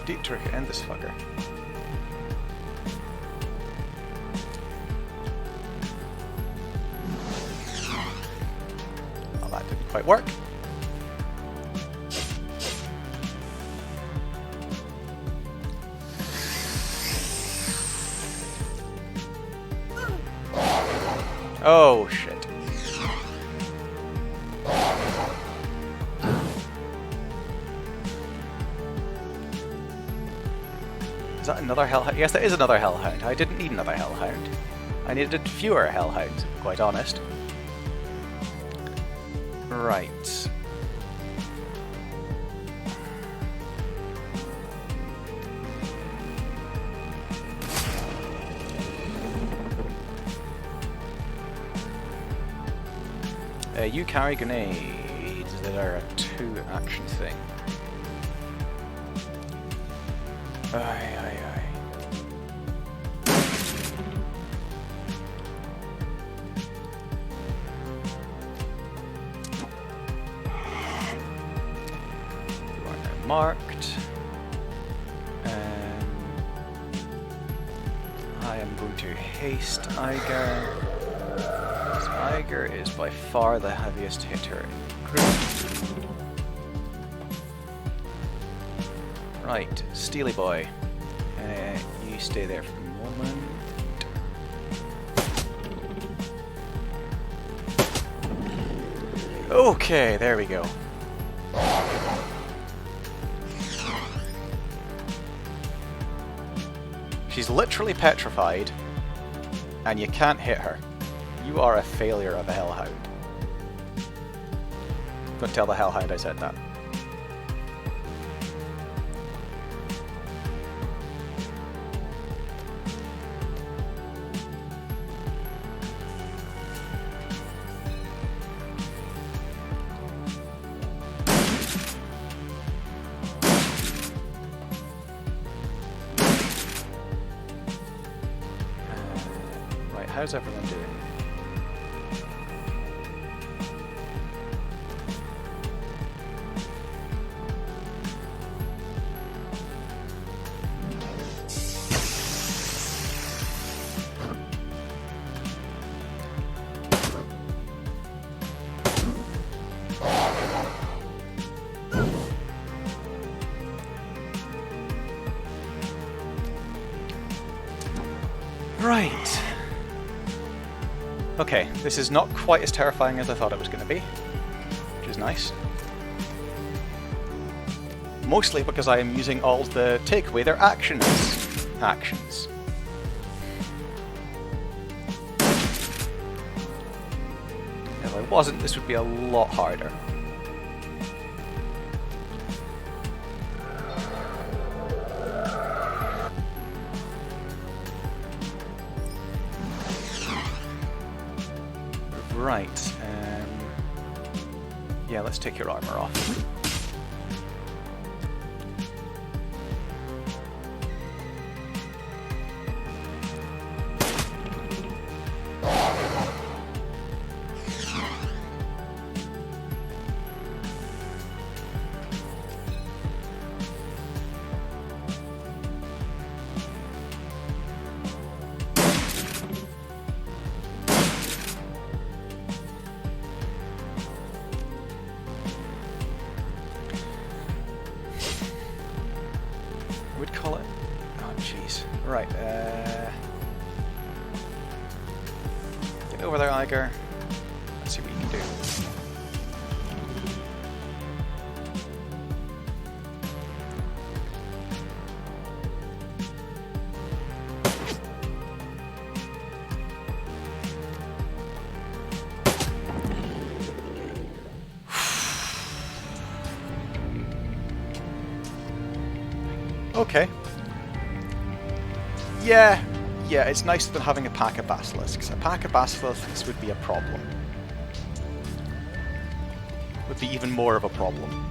Deep trick and this fucker. Well, that didn't quite work. Oh shit. Is that another hellhound? Yes, that is another hellhound. I didn't need another hellhound. I needed fewer hellhounds, quite honest. Right. You carry grenades that are a 2-action thing. Aye, aye, aye. You are now marked. I am going to haste Iger. Iger is by far the heaviest hitter in the group. Right, Steely Boy. You stay there for a moment. Okay, there we go. She's literally petrified, and you can't hit her. You are a failure of a Hellhound. Don't tell the Hellhound I said that. Right, how's everyone doing? Right. Okay, this is not quite as terrifying as I thought it was going to be, which is nice. Mostly because I am using all the take away their actions. If I wasn't, this would be a lot harder. Right, yeah, let's take your armor off. Would call it. Oh, jeez. Right. Get over there, Iger. Let's see what you can do. Okay. Yeah, it's nicer than having a pack of basilisks. A pack of basilisks would be a problem. Would be even more of a problem.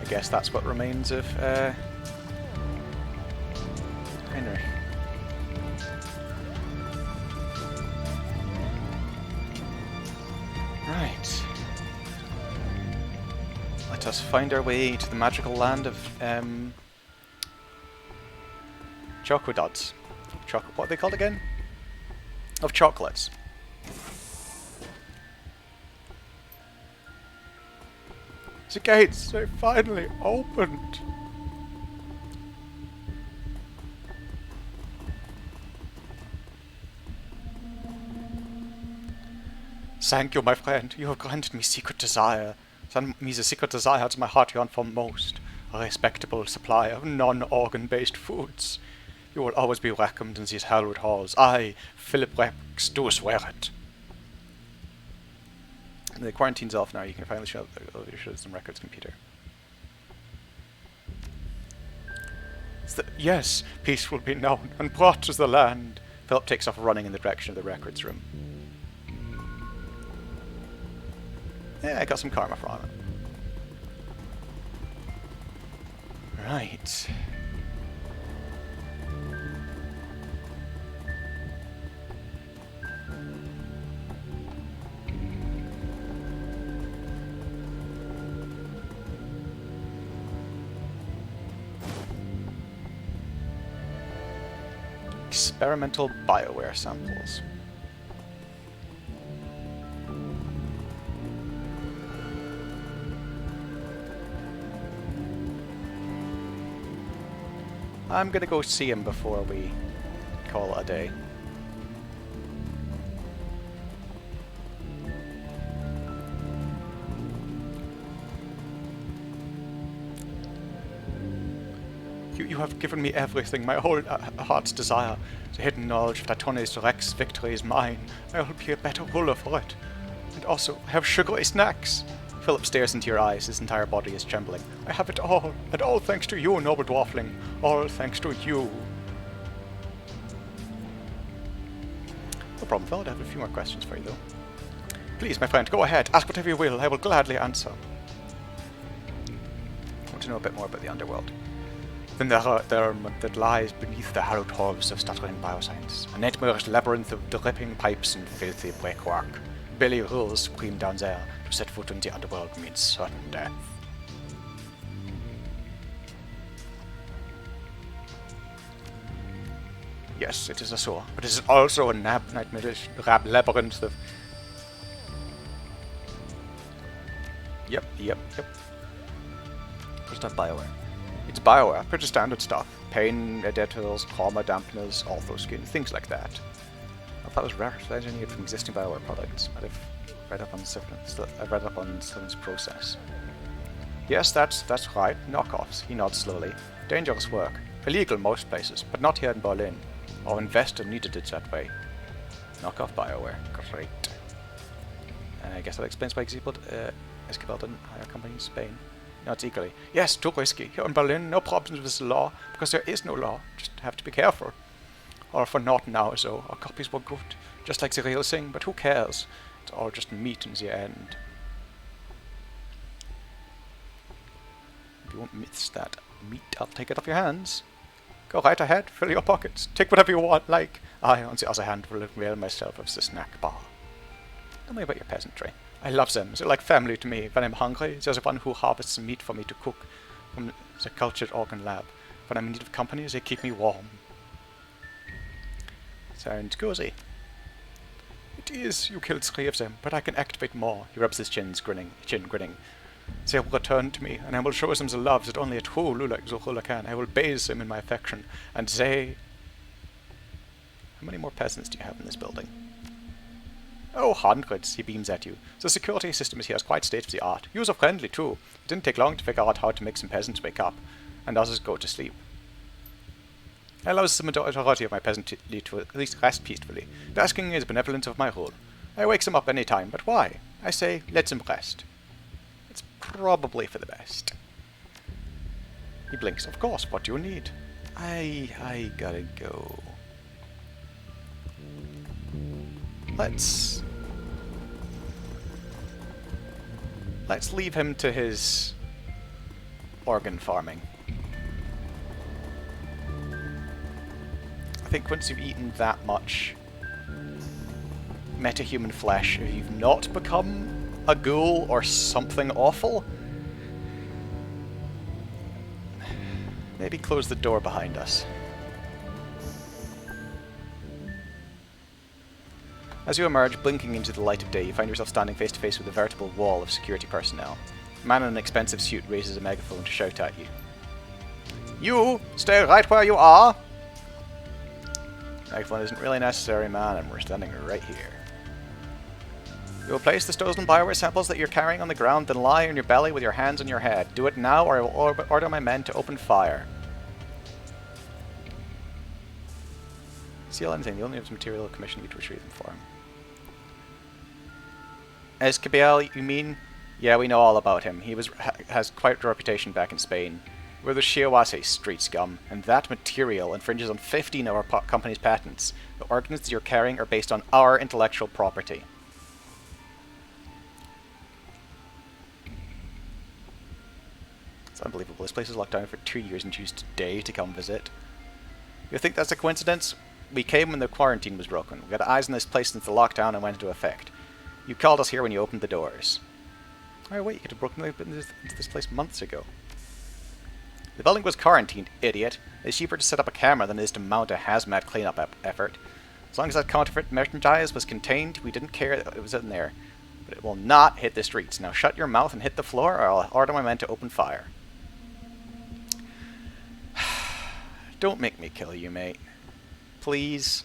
I guess that's what remains of Henry. Right. Let us find our way to the magical land of choco-dods. What are they called again? Of chocolates. The gates, they finally opened. Thank you, my friend. You have granted me secret desire. Send me the secret desire to my heart yearned for most. A respectable supply of non-organ-based foods. You will always be welcomed in these hallowed halls. I, Philip Rex, do swear it. The quarantine's off now. You can finally show some records computer. Yes, peace will be known and brought to the land. Philip takes off running in the direction of the records room. Yeah, I got some karma from it. Right. Experimental BioWare samples. I'm gonna go see him before we call it a day. You have given me everything, my whole heart's desire. The hidden knowledge that Tony's Rex victory is mine. I will be a better ruler for it. And also, I have sugary snacks. Philip stares into your eyes, his entire body is trembling. I have it all, and all thanks to you, noble dwarfling. All thanks to you. No problem, Phil. I have a few more questions for you, though. Please, my friend, go ahead. Ask whatever you will. I will gladly answer. I want to know a bit more about the underworld. Then there are that lies beneath the hallowed halls of stuttering bioscience. A nightmarish labyrinth of dripping pipes and filthy brickwork. Billy rules scream down there. To set foot in the underworld means certain death. Yes, it is a sewer, but it is also a nightmarish labyrinth of... Yep. What's that BioWare? It's BioWare, pretty standard stuff. Pain editors, trauma dampeners, orthoskin, things like that. I thought it was rapidly engineered from existing BioWare products. I've read up on Sylvan's process. Yes, that's right. Knockoffs. He nods slowly. Dangerous work. Illegal most places, but not here in Berlin. Our investor needed it that way. Knockoff BioWare. Great. I guess that explains why Esquivel didn't hire a company in Spain. Not equally. Yes, too risky. Here in Berlin, no problems with the law, because there is no law. Just have to be careful. Or for not now, so our copies were good. Just like the real thing, but who cares? It's all just meat in the end. If you won't miss that meat, I'll take it off your hands. Go right ahead, fill your pockets. Take whatever you want, like. I, on the other hand, will avail myself of the snack bar. Tell me about your peasantry. I love them. They're like family to me. When I'm hungry, they're the one who harvests the meat for me to cook from the cultured organ lab. When I'm in need of company, they keep me warm. Sounds cozy. It is. You killed 3 of them, but I can activate more. He rubs his chin, grinning. They will return to me, and I will show them the love that only a true ruler can. I will bathe them in my affection, and they... How many more peasants do you have in this building? Oh, hundreds, he beams at you. The security system here is quite state-of-the-art. User-friendly, too. It didn't take long to figure out how to make some peasants wake up, and others go to sleep. I allow the majority of my peasantry to at least rest peacefully, basking in the benevolence of my rule. I wake them up any time, but why? I say, let them rest. It's probably for the best. He blinks. Of course, what do you need? I gotta go. Let's leave him to his organ farming. I think once you've eaten that much metahuman flesh, if you've not become a ghoul or something awful, maybe close the door behind us. As you emerge, blinking into the light of day, you find yourself standing face to face with a veritable wall of security personnel. A man in an expensive suit raises a megaphone to shout at you. You! Stay right where you are! Megaphone isn't really necessary, man, and we're standing right here. You will place the stolen BioWare samples that you're carrying on the ground, then lie on your belly with your hands on your head. Do it now, or I will order my men to open fire. conceal anything. The only of his material commissioned me to retrieve them for him. Escabiel, you mean? Yeah, we know all about him. He has quite a reputation back in Spain. We're the Shiawase street scum, and that material infringes on 15 of our company's patents. The organs you're carrying are based on our intellectual property. It's unbelievable. This place was locked down for 2 years and choose today to come visit. You think that's a coincidence? We came when the quarantine was broken. We got eyes on this place since the lockdown and went into effect. You called us here when you opened the doors. Oh wait, you could have broken into this place months ago. The building was quarantined, idiot. It's cheaper to set up a camera than it is to mount a hazmat cleanup effort. As long as that counterfeit merchandise was contained, we didn't care that it was in there. But it will not hit the streets. Now shut your mouth and hit the floor, or I'll order my men to open fire. Don't make me kill you, mate. Please.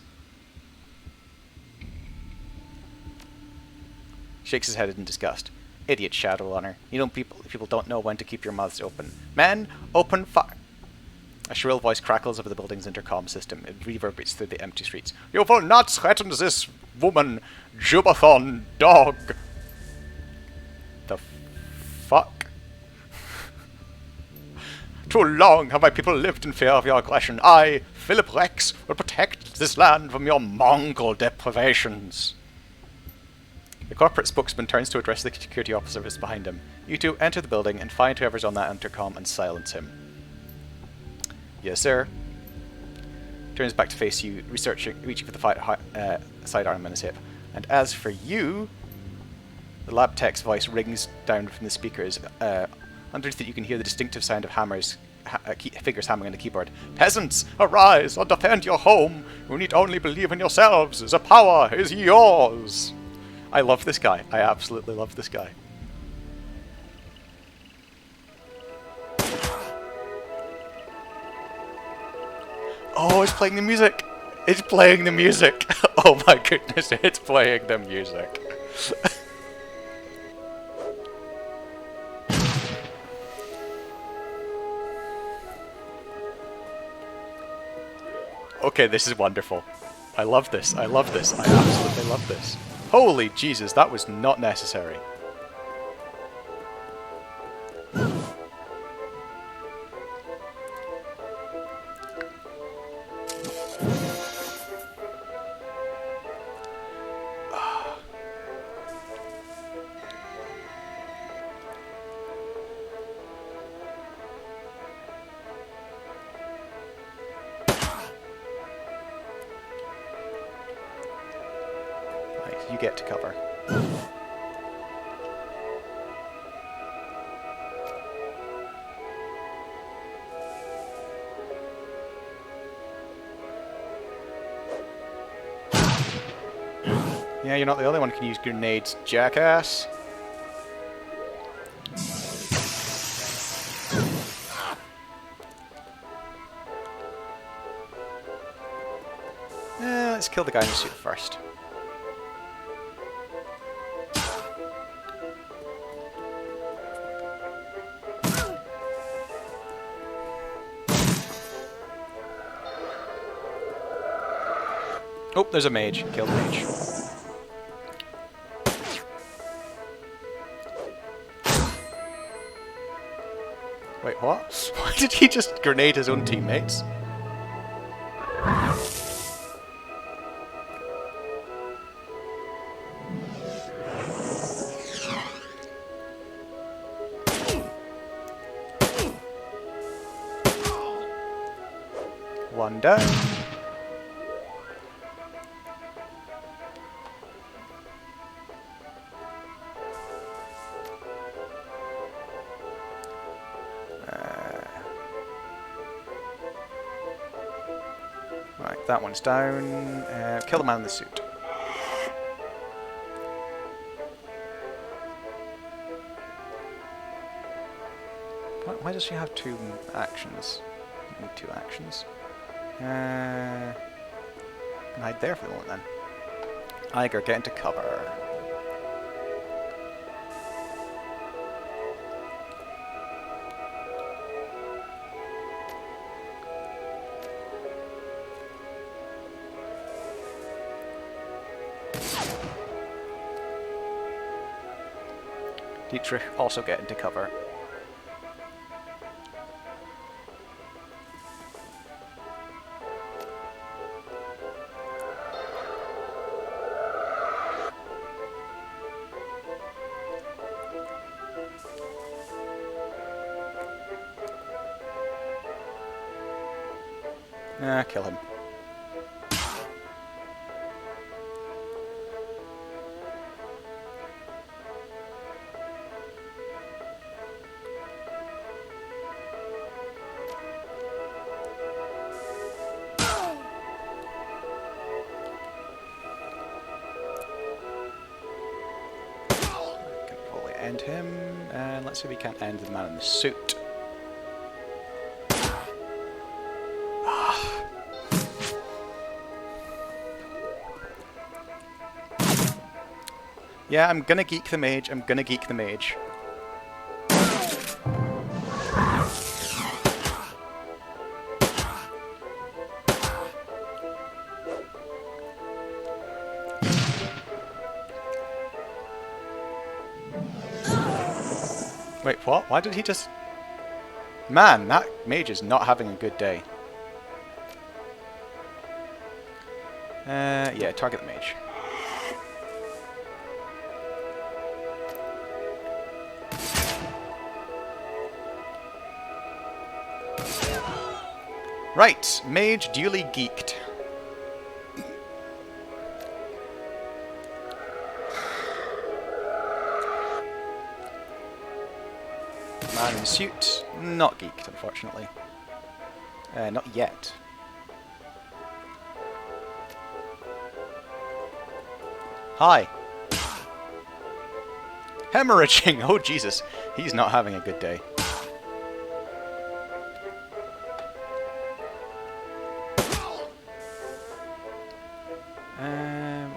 Shakes his head in disgust. Idiot Shadowrunner. You know people don't know when to keep your mouths open. Men, open fire! A shrill voice crackles over the building's intercom system. It reverberates through the empty streets. You will not threaten this woman, Jubathon dog! The fuck? Too long have my people lived in fear of your aggression. I, Philip Rex, will protect this land from your Mongol deprivations. The corporate spokesman turns to address the security officers behind him. You two enter the building and find whoever's on that intercom and silence him. Yes, sir. Turns back to face you, reaching for the sidearm in his hip. And as for you... The lab tech's voice rings down from the speakers. Underneath it you can hear the distinctive sound of fingers hammering on the keyboard. Peasants, arise and defend your home. You need only believe in yourselves. The power is yours. I love this guy. I absolutely love this guy. Oh, it's playing the music. It's playing the music. Oh my goodness, it's playing the music. Okay, this is wonderful. I love this. I love this. I absolutely love this. Holy Jesus, that was not necessary. You get to cover. Yeah, you're not the only one who can use grenades, jackass. Let's kill the guy in the suit first. Oh, there's a mage. Kill the mage. Wait, what? Why did he just grenade his own teammates? One down. Right, that one's down. Kill the man in the suit. Why does she have two actions? I need two actions. Hide there for the moment then. Iger, get into cover. Dietrich also get into cover. Kill him. Can probably end him, and let's see if we can't end the man in the suit. Yeah, I'm gonna geek the mage. I'm gonna geek the mage. Wait, what? Why did he just... Man, that mage is not having a good day. Yeah, target the mage. Right, mage duly geeked. Man in suit, not geeked, unfortunately. Not yet. Hi. Hemorrhaging! Oh Jesus, he's not having a good day.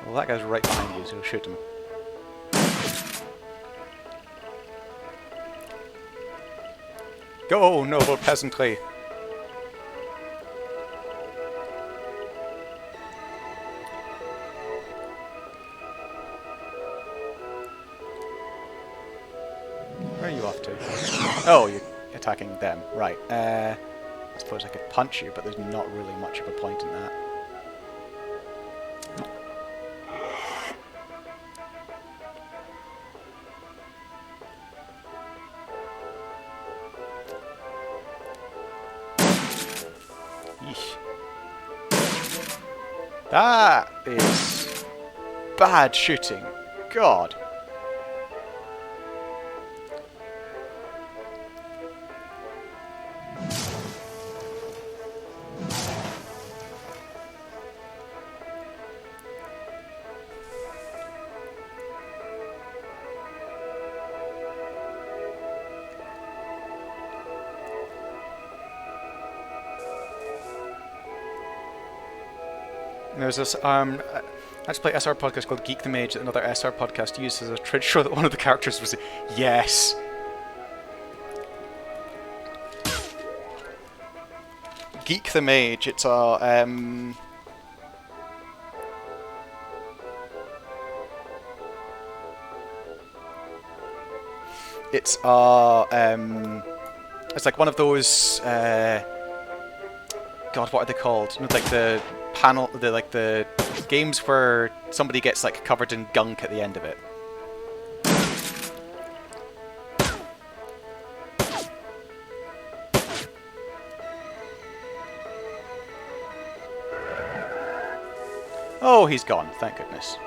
Well, that guy's right behind you, so we'll shoot him. Go, noble peasantry! Where are you off to? Oh, you're attacking them. Right. I suppose I could punch you, but there's not really much of a point in that. Yeesh. That is bad shooting. God. There's this Let's Play SR podcast called Geek the Mage that another SR podcast used as a trade show that one of the characters was yes. Geek the Mage, it's a it's like one of those God, what are they called? You know, like the panel, the games where somebody gets like covered in gunk at the end of it. Oh, he's gone, thank goodness.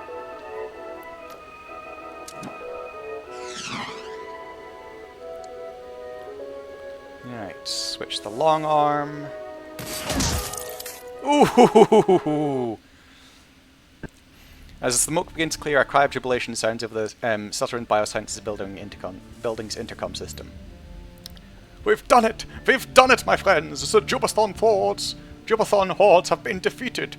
Alright, switch the long arm. Ooh! As the smoke begins to clear, a cry of jubilation sounds over the Shadowrun Biosciences building's intercom system. We've done it! We've done it, my friends! The Jubathon Hordes have been defeated!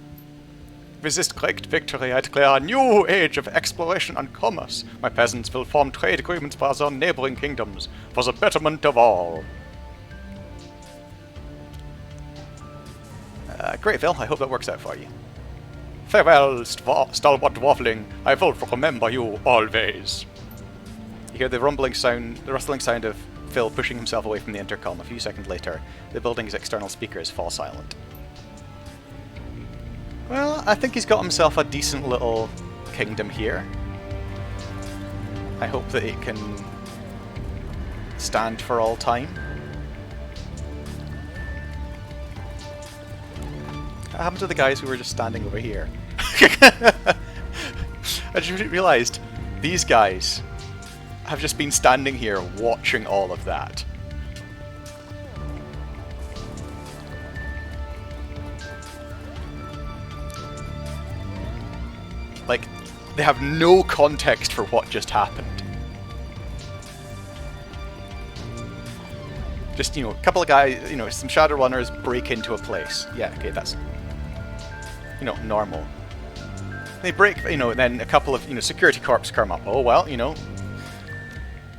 With this great victory, I declare a new age of exploration and commerce. My peasants will form trade agreements with our neighboring kingdoms for the betterment of all. Great, Phil. I hope that works out for you. Farewell, stalwart dwarfling. I will remember you always. You hear the rumbling sound, the rustling sound of Phil pushing himself away from the intercom. A few seconds later, the building's external speakers fall silent. Well, I think he's got himself a decent little kingdom here. I hope that it can stand for all time. What happened to the guys who were just standing over here? I just realised these guys have just been standing here watching all of that. Like, they have no context for what just happened. Just, you know, a couple of guys, you know, some Shadowrunners break into a place. Yeah, okay, that's, you know, normal. They break, you know, and then a couple of, you know, security corps come up. Oh, well, you know,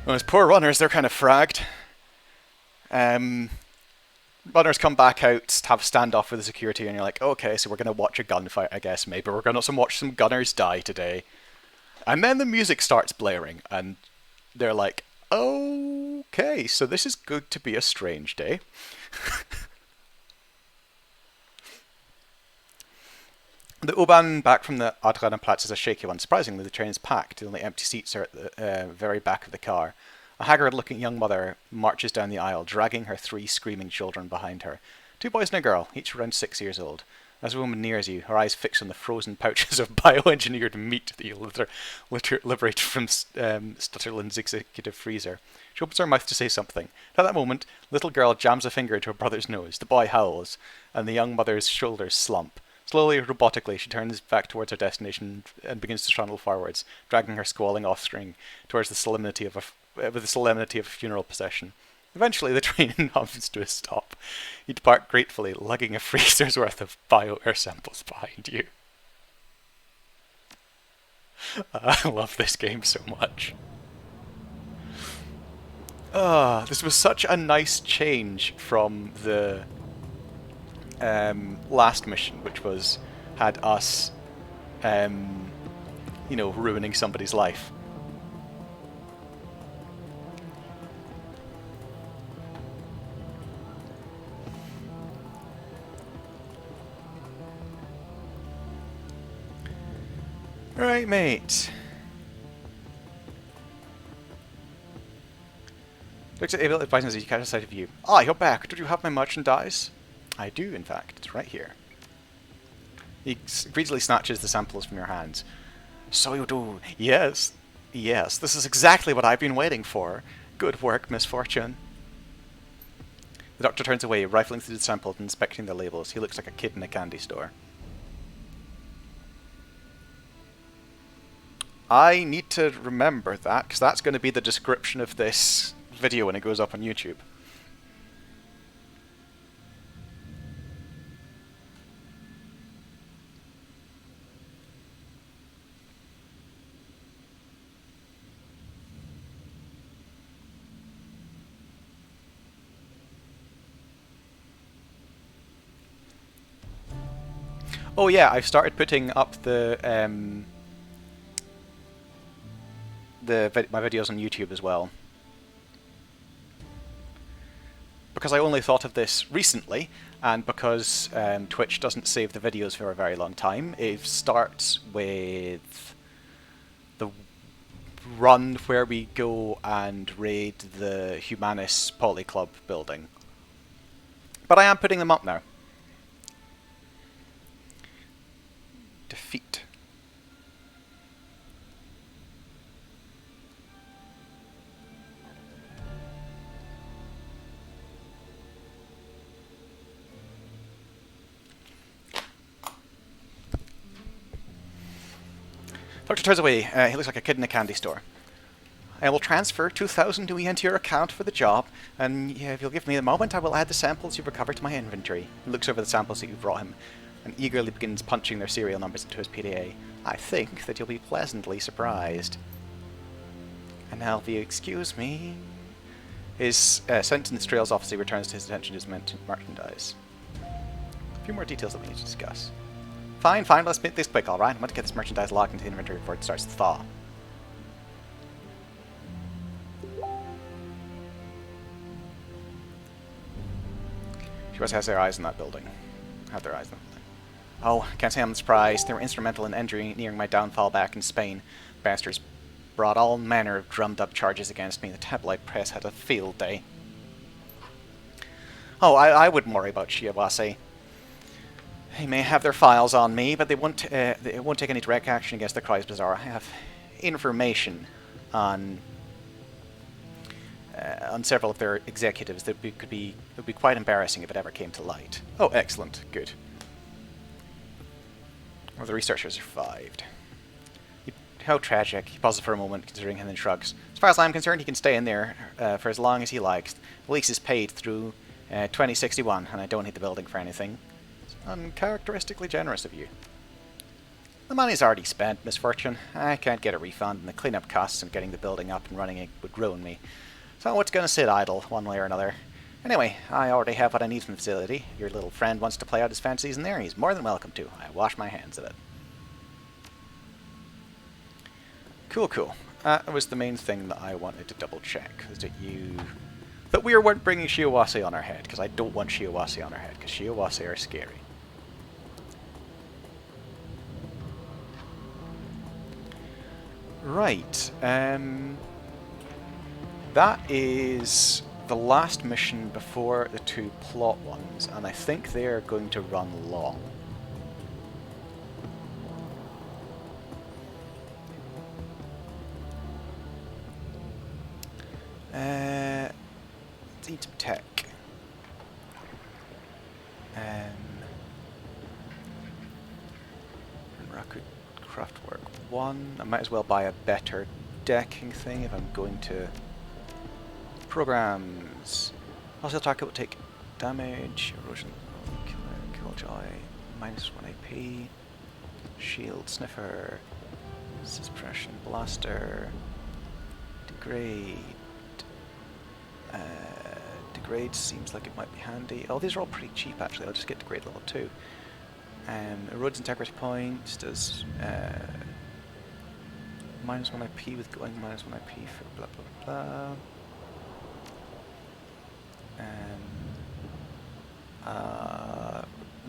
those poor runners, they're kind of fragged. Runners come back out, have a standoff with the security, and you're like, okay, so we're going to watch a gunfight, I guess, maybe. We're going to watch some gunners die today. And then the music starts blaring, and they're like, okay, so this is good to be a strange day. The U-Bahn back from the Adranenplatz is a shaky one. Surprisingly, the train is packed. The only empty seats are at the very back of the car. A haggard-looking young mother marches down the aisle, dragging her 3 screaming children behind her. 2 boys and a girl, each around 6 years old. As the woman nears you, her eyes fixed on the frozen pouches of bioengineered meat that you liberated from Stutterland's executive freezer. She opens her mouth to say something. At that moment, the little girl jams a finger into her brother's nose. The boy howls, and the young mother's shoulders slump. Slowly, robotically, she turns back towards her destination and begins to trundle forwards, dragging her squalling offspring towards the solemnity of a funeral procession. Eventually, the train hums to a stop. You depart gratefully, lugging a freezer's worth of bio-air samples behind you. I love this game so much. This was such a nice change from the last mission, which had us, you know, ruining somebody's life. Right, mate. Looks at Abel advising as you catch a sight of you. Ah, you're back. Do you have my merchandise? I do, in fact. It's right here. He greedily snatches the samples from your hands. So you do. Yes. Yes, this is exactly what I've been waiting for. Good work, Miss Fortune. The doctor turns away, rifling through the samples and inspecting the labels. He looks like a kid in a candy store. I need to remember that, because that's going to be the description of this video when it goes up on YouTube. Oh yeah, I've started putting up my videos on YouTube as well. Because I only thought of this recently, and because Twitch doesn't save the videos for a very long time, it starts with the run where we go and raid the Humanis Poly Club building. But I am putting them up now. Defeat. Doctor turns away. He looks like a kid in a candy store. I will transfer 2,000 UE into your account for the job, and if you'll give me a moment, I will add the samples you've recovered to my inventory. He looks over the samples that you've brought him, and eagerly begins punching their serial numbers into his PDA. I think that you'll be pleasantly surprised. And now, if you excuse me... His sentence trails off as he returns to his attention to his merchandise. A few more details that we need to discuss. Fine, let's make this quick, alright? I want to get this merchandise locked into the inventory before it starts to thaw. She always has their eyes on that building. Have their eyes on that building. Oh, I can't say I'm surprised. They were instrumental in engineering my downfall back in Spain. Bastards brought all manner of drummed-up charges against me. The tabloid press had a field day. Oh, I wouldn't worry about Shiawase. They may have their files on me, but they won't take any direct action against the Christ Bazaar. I have information on several of their executives that would be quite embarrassing if it ever came to light. Oh, excellent. Good. Well, the researcher survived. How tragic. He pauses for a moment, considering, and then shrugs. As far as I'm concerned, he can stay in there for as long as he likes. The lease is paid through 2061, and I don't need the building for anything. It's uncharacteristically generous of you. The money's already spent, Misfortune. I can't get a refund, and the cleanup costs and getting the building up and running would ruin me. So it's going to sit idle, one way or another. Anyway, I already have what I need from the facility. If your little friend wants to play out his fantasies in there, he's more than welcome to. I wash my hands of it. Cool, cool. That was the main thing that I wanted to double check. Is that we weren't bringing Shiawase on our head, because I don't want Shiawase on our head, because Shiawase are scary. Right. That is the last mission before the two plot ones, and I think they're going to run long. Let's eat some tech. Raku Craftwork 1. I might as well buy a better decking thing if I'm going to... Programs. Also, attack will take damage, erosion, killjoy, -1 AP, shield sniffer, suppression blaster, degrade. Degrade seems like it might be handy. Oh, these are all pretty cheap actually. I'll just get degrade level 2. Erodes integrity points. Does -1 IP with going -1 IP for blah blah blah.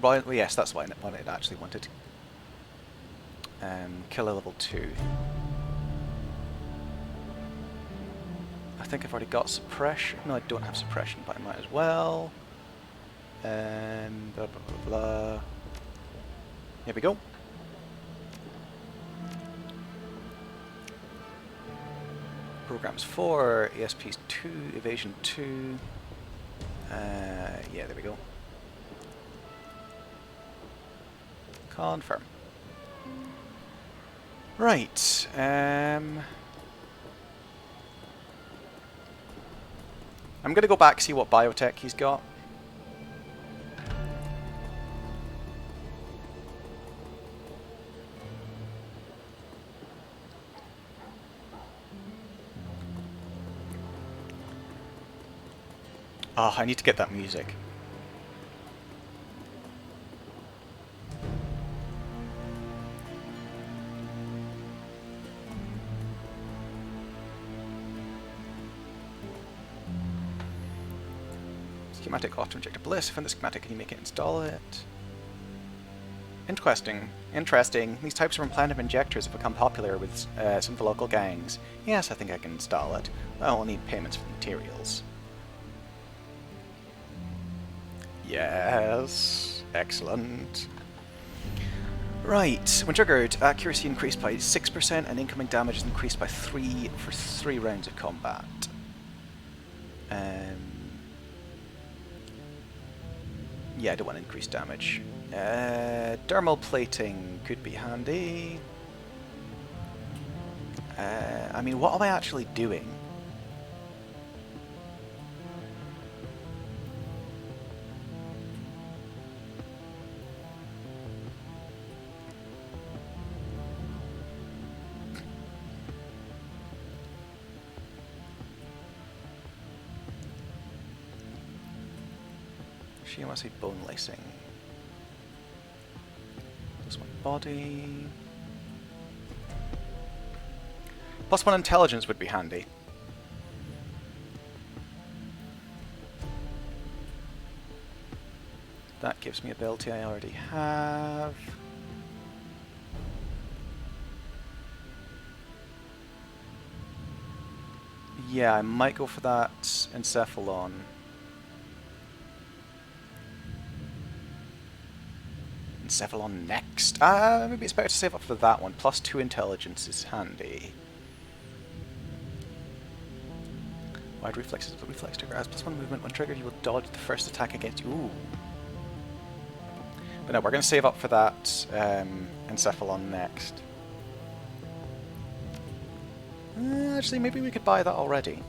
Well, yes, that's what I actually wanted. Killer level 2. I think I've already got suppression. No, I don't have suppression, but I might as well. Blah blah blah blah. Here we go. Programs 4, ESP's 2, evasion 2. Yeah, there we go. Confirm. Right. I'm going to go back see what biotech he's got. Oh, I need to get that music. Schematic auto-injector bliss. Find the schematic, can you make it install it? Interesting. Interesting. These types of implanted injectors have become popular with some of the local gangs. Yes, I think I can install it. I'll need payments for the materials. Yes. Excellent. Right. When triggered, accuracy increased by 6% and incoming damage is increased by 3 for 3 rounds of combat. Yeah, I don't want to increase damage. Dermal plating could be handy. I mean, what am I actually doing? She wants to say bone lacing. This one body. +1 intelligence would be handy. That gives me ability I already have. Yeah, I might go for that Encephalon. Encephalon next. Maybe it's better to save up for that one. +2 intelligence is handy. Wide reflexes, but reflex trigger has +1 movement. When triggered, you will dodge the first attack against you. Ooh. But no, we're going to save up for that Encephalon next. Actually, maybe we could buy that already.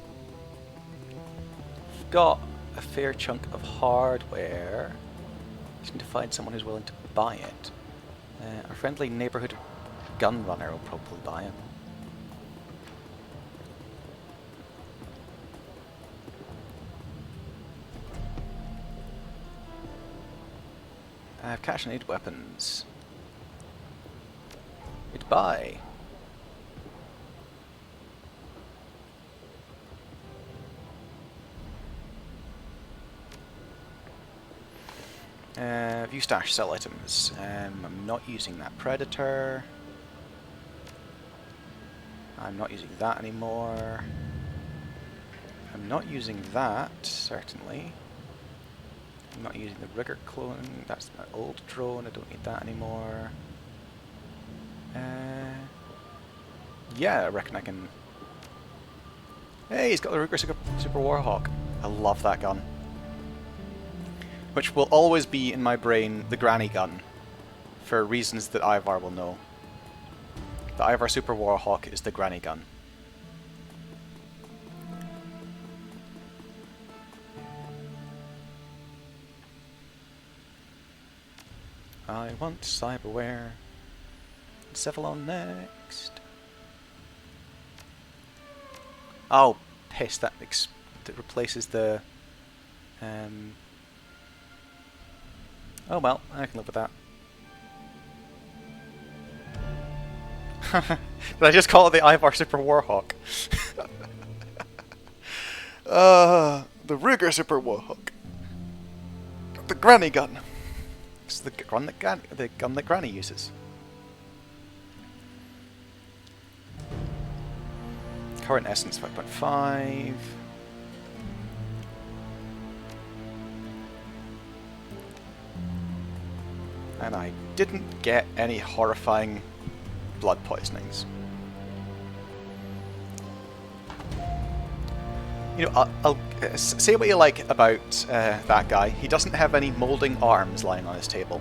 We've got a fair chunk of hardware. Just need to find someone who's willing to buy it. Our friendly neighborhood gun runner will probably buy it. I have cash and 8 weapons. We'd buy. View stash, sell items. I'm not using that predator. I'm not using that anymore. I'm not using that, certainly. I'm not using the rigger clone. That's my old drone. I don't need that anymore. Yeah, I reckon I can... Hey, he's got the Ruger Super Warhawk. I love that gun. Which will always be in my brain the granny gun, for reasons that Ivar will know. The Ivar Super Warhawk is the granny gun. I want cyberware. Encephalon next. Oh, piss! That replaces the. Oh well, I can live with that. Did I just call it the Ivar Super Warhawk? The Ruger Super Warhawk. The granny gun. It's the gun that Granny uses. Current essence 5.5. And I didn't get any horrifying blood poisonings. You know, I'll say what you like about that guy. He doesn't have any moulding arms lying on his table.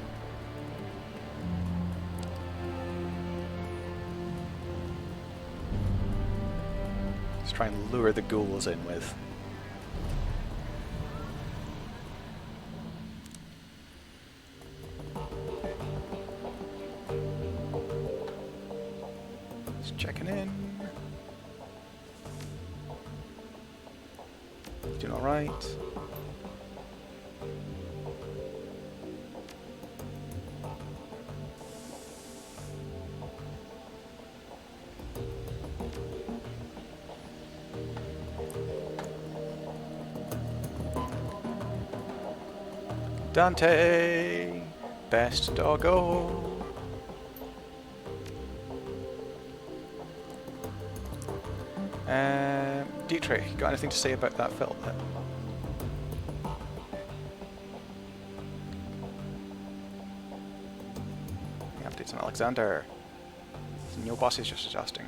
Let's try and lure the ghouls in with. Just checking in. Doing alright. Dante! Best doggo! Dietrich, got anything to say about that film? Updates on Alexander. New boss is just adjusting.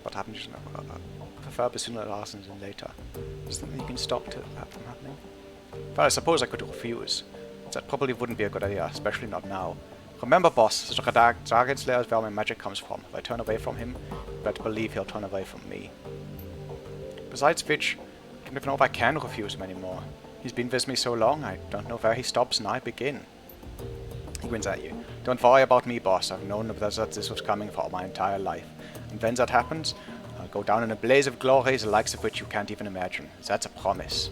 What happens just now? Prefer sooner rather than later. Is something you can stop that from happening? But I suppose I could refuse. That probably wouldn't be a good idea, especially not now. Remember, boss, the Dragon Slayer is where my magic comes from. If I turn away from him, you better believe he'll turn away from me. Besides which, I don't even know if I can refuse him anymore. He's been with me so long, I don't know where he stops and I begin. He grins at you. Don't worry about me, boss. I've known that this was coming for my entire life. And when that happens, I'll go down in a blaze of glory, the likes of which you can't even imagine. That's a promise.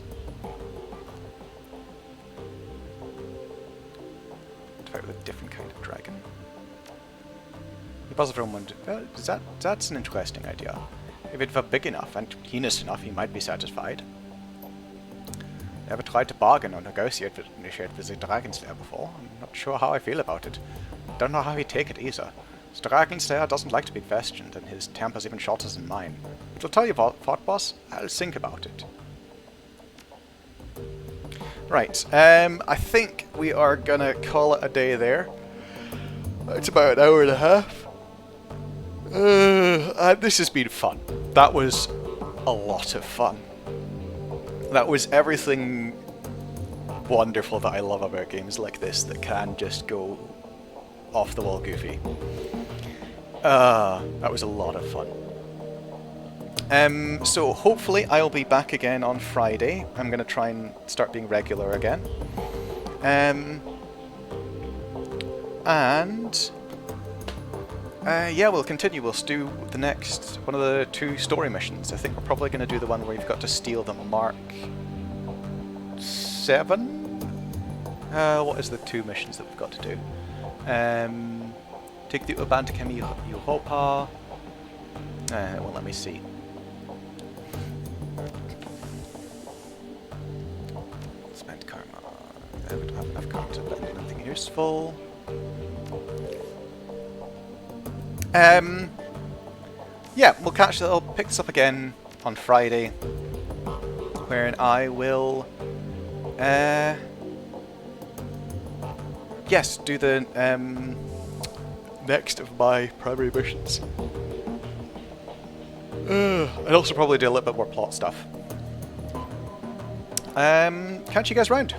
With a different kind of dragon. The puzzle from one. That's an interesting idea. If it were big enough and heinous enough, he might be satisfied. Never tried to bargain or negotiate with the Dragon Slayer before. I'm not sure how I feel about it. Don't know how he'd take it either. The Dragon Slayer doesn't like to be questioned, and his temper's even shorter than mine. But I'll tell you what, boss, I'll think about it. Right, I think we are gonna call it a day there. It's about an hour and a half. This has been fun. That was a lot of fun. That was everything wonderful that I love about games like this that can just go off the wall goofy. That was a lot of fun. So hopefully I'll be back again on Friday. I'm going to try and start being regular again. Yeah, we'll continue. We'll do the next one of the 2 story missions. I think we're probably going to do the one where you've got to steal the Mark 7? What is the 2 missions that we've got to do? Take the Urban to Europa. Well, let me see. Spend karma. I don't have enough karma to spend anything useful. Yeah, we'll catch that. I'll pick this up again on Friday, wherein I will, yes, do the next of my primary missions. I'd also probably do a little bit more plot stuff. Catch you guys round.